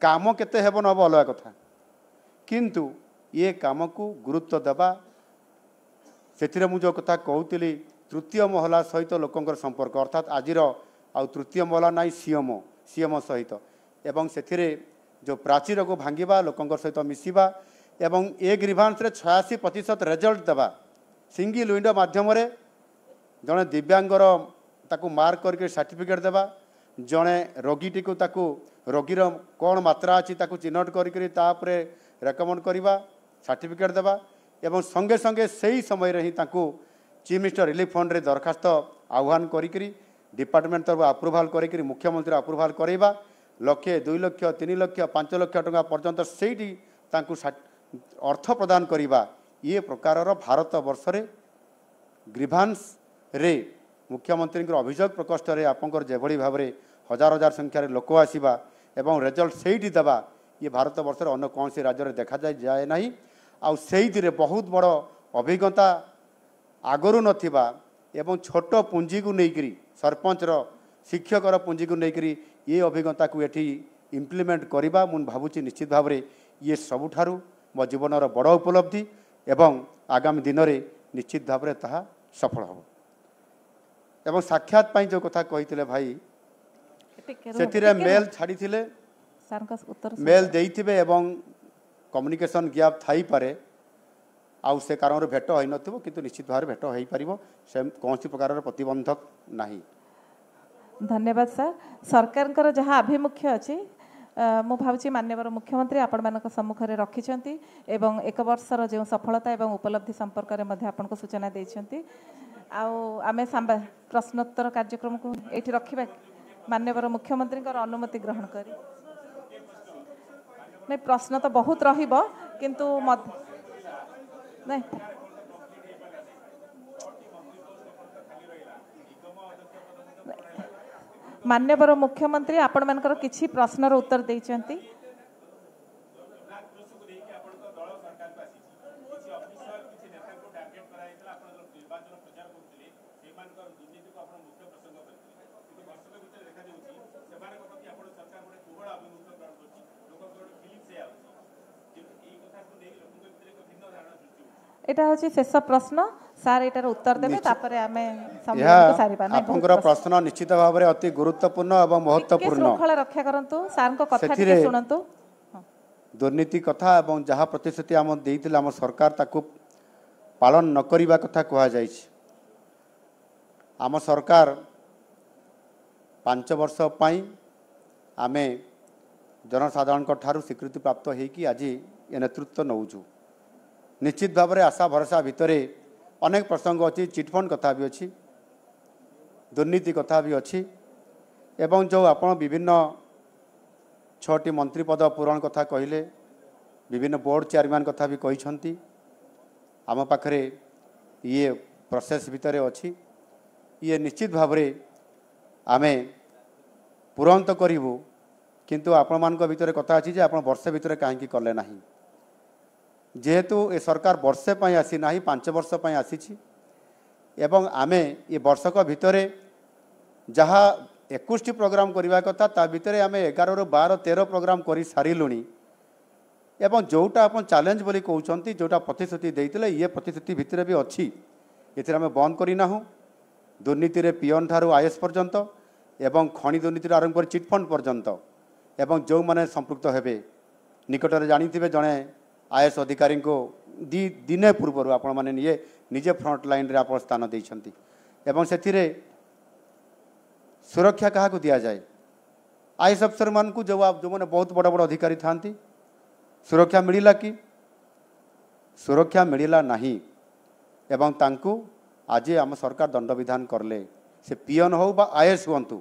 S1: काम केते हेब नब अलग कथा किंतु ये काम को गुरुत्व देवा से मुझे कथा कहूली तृतीय महला सहित लोकंर संपर्क अर्थात आज आउ तृतीय महला नाई सीएम सहित एवं से जो प्राचीर को भांगा लोकंर सहित मिसवा एवं ए ग्रीभांस 86% रेजल्ट देवा सिंगल विंडो माध्यम जड़े दिव्यांगर ताकू मार्क करके सर्टिफिकेट देवा जड़े रोगीटी को ताकू रोगीर कौन मात्रा अच्छी ताकू चिन्हट करके रेकमेंड करवा सर्टिफिकेट देवा एवं संगे संगे सही समय रे ही ताकू चीफ मिनिस्टर रिलीफ फंड रे दरखास्त आह्वान करी डिपार्टमेंट तरफ अप्रूवाल करी मुख्यमंत्री अप्रूवाल करवा लक्षे 2 लाख 3 लाख 5 लाख टंका पर्यंत सेठी ताकू अर्थ प्रदान करवा ये प्रकार भारत वर्ष रे ग्रीभांस रे मुख्यमंत्री अभियोग प्रकोष्ठ रे आपंकर जेभली भाव में हजार हजार संख्यार लोक आसवा एवं रेजल्ट सेठी देवा ये भारत वर्ष अन्य कौन सी राज्य में देखा जाए ना आउ से बहुत बड़ अभिज्ञता आगरू नथिबा एवं छोट पुंजी को लेकर सरपंचर शिक्षकर पुंजी को लेकर ये अभिज्ञता को ये इम्प्लीमेंट करवा मुझे भावुची निश्चित भाव में ये सबुठारु मो जीवनर बड़ उपलब्धि एवं आगामी दिन में निश्चित भाव में ताहा सफल हो एवं साक्षात पाई जो कथा कही भाई से मेल छाड़ी मेल देइथिबे एवं कम्युनिकेशन गैप थाई पारे आउ से कारण भेट हो नथिबो किंतु निश्चित भाव भेट हो पारिबो से कौन प्रकार प्रतिबंधक नहीं।
S2: धन्यवाद सर सरकार जहाँ आभिमुख्य अच्छी मु भावुची माननीय मुख्यमंत्री आपण मानक सम्मुख में रखिछंती एवं 1 वर्षर जो सफलता एवं उपलब्धि संपर्क में मध्य आपनको सूचना देइछंती आमे प्रश्नोत्तर कार्यक्रम को एठी रखिबा माननीय मुख्यमंत्री अनुमति ग्रहण करी नहीं प्रश्न तो बहुत रहिबो किंतु नहीं माननीय मुख्यमंत्री आपण मानकर किछि प्रश्नर उत्तर देइछंती एटा होची शेष प्रश्न सार एटार उत्तर देबे तापरे आमे सम्मान सारिबा नै
S1: आपनकर प्रश्न निश्चित भाव में अति गुरुत्वपूर्ण एवं महत्वपूर्ण
S2: श्रृंखला रक्षा करंतु सार को कथा टिके सुनंतु
S1: दुर्नीति कथा एवं जहाँ प्रतिश्रुति आम देइतिले आम सरकार ताकू पालन न करिबा कथा कहा जाइछि आम सरकार 5 वर्ष पई आमे जनसाधारण को ठारू स्वीकृति प्राप्त होइकि आज ये नेतृत्व नौजु निश्चित भाव में आशा भरोसा भितर अनेक प्रसंग अच्छी चिटफंड कथा भी अच्छी दुर्नीति कथा भी अच्छी एवं जो आपण विभिन्न 6टी मंत्री पद पूरण कथा कहले विभिन्न बोर्ड चेयरमैन कथा भी कही आम पाखरे ये प्रोसेस भितर अच्छी ये निश्चित भाव आमे पूरण करूँ किंतु आपण मान भितर कथा अच्छी जे आप वर्षे भितर कहीं कले ना जेहेतु ए सरकार वर्षे पर आसी ना 5 वर्ष पर आसी एवं आमे ये वर्षक भितर जहाँ 21 प्रोग्राम करने कथा ता भितर आमे 11 ରୁ 12 13 प्रोग्राम कर सारूँ एवं जोटा आप चैलेंज बोली कहते जोटा प्रतिश्रुति देते ये प्रतिश्रुति भितर भी अच्छी ये आम बंद करना दुर्नीति रे पियन ठारू आईएएस पर्यंत एवं खनि दुर्नीति आरंभ कर चिटफंड पर्यंत एवं जो माने संपृक्त हेबे निकटरे जानिथिबे जणे आईएएस अधिकारी को दिने पूर्व आपण माने निजे फ्रंट लाइन रे आपण स्थान देइछंती एवं सेथिरे सुरक्षा कहा को दिया जाए आईएएस अफसर मान को जो माने बहुत बड़ बड़ अधिकारी थांती सुरक्षा मिलिला कि सुरक्षा मिलिला नहीं एवं तांकू आज आम सरकार दंड विधान करले से पियन हो बा आईएएस हुंतु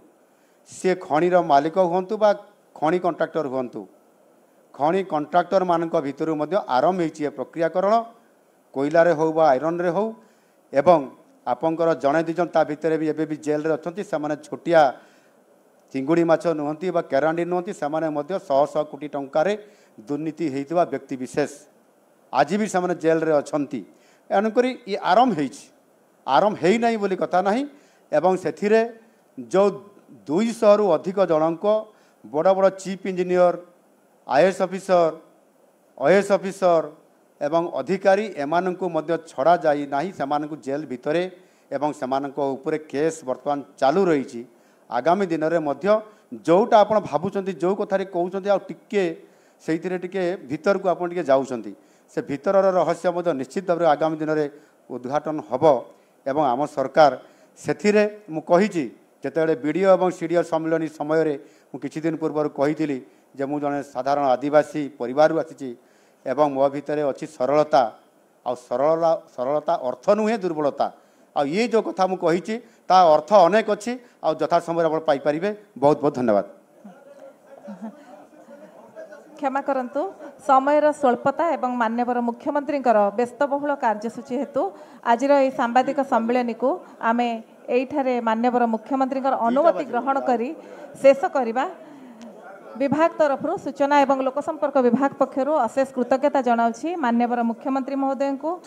S1: से खणीर मालिक हुंतु बा खणी कंट्राक्टर हुंतु खणी कंट्राक्टर मानक भितर मध्य आरंभ होइछि प्रक्रियाकरण कोयलारे हो बा आयरन रे हो एवं आपंकर जड़े दिजन ता भितर भी एबे भी जेल रे अछंती सामाने छोटिया चिंगुड़ी माछ नुहंती बा केरांडी नुहंती सामाने मध्य 100 कोटी टंकारे दुर्नीति हेइतबा व्यक्ति विशेष आज भी सामाने जेल रे अछंती एनुकरी ये आरंभ हेई नाही बोली कथा नाही एवं सेथिरे जो 200 रु अधिक जनक बड़ बड़ chief engineer IAS officer IAS officer एवं अधिकारी एमानंकु मध्य छड़ा जाई नाही सेमानंकु जेल भितरे एवं सेमानंको ऊपर केस वर्तमान चालू रही आगामी दिन में मध्य जोटा आपण भाबुचंती जो कथारे कहउचंती आ टिके सेइथिरे टिके भीतर को आपण टिके जाउचंती से भीतर रहस्य मध्य निश्चित भाव आगामी दिन में उद्घाटन हब एवं आम सरकार सेथिरे मु कहिछि जेतेबेले बीडीओ एवं सीडीओ सम्मेलन समय रे मु किछि दिन पूर्व कहिथिली जे मु जने साधारण आदिवासी परिवार आसी एवं मो भितर अच्छी सरलता आ सरलता अर्थ नुहे दुर्बलता आ ये जो कथा मु कहिछि ता अर्थ अनेक अच्छी आ यथा समय आप पाई परिबे। बहुत बहुत धन्यवाद।
S2: क्षमा करंतु समयर स्वल्पता एवं माननीय मुख्यमंत्री व्यस्तबहुल कार्यसूची हेतु आज सांबादिक सम्मेलन को आम एठारे माननीय मुख्यमंत्री अनुमति ग्रहण करी शेष करवा विभाग तरफ सूचना एवं लोकसंपर्क विभाग पक्षर अशेष कृतज्ञता जनाऊँ माननीय मुख्यमंत्री महोदय को।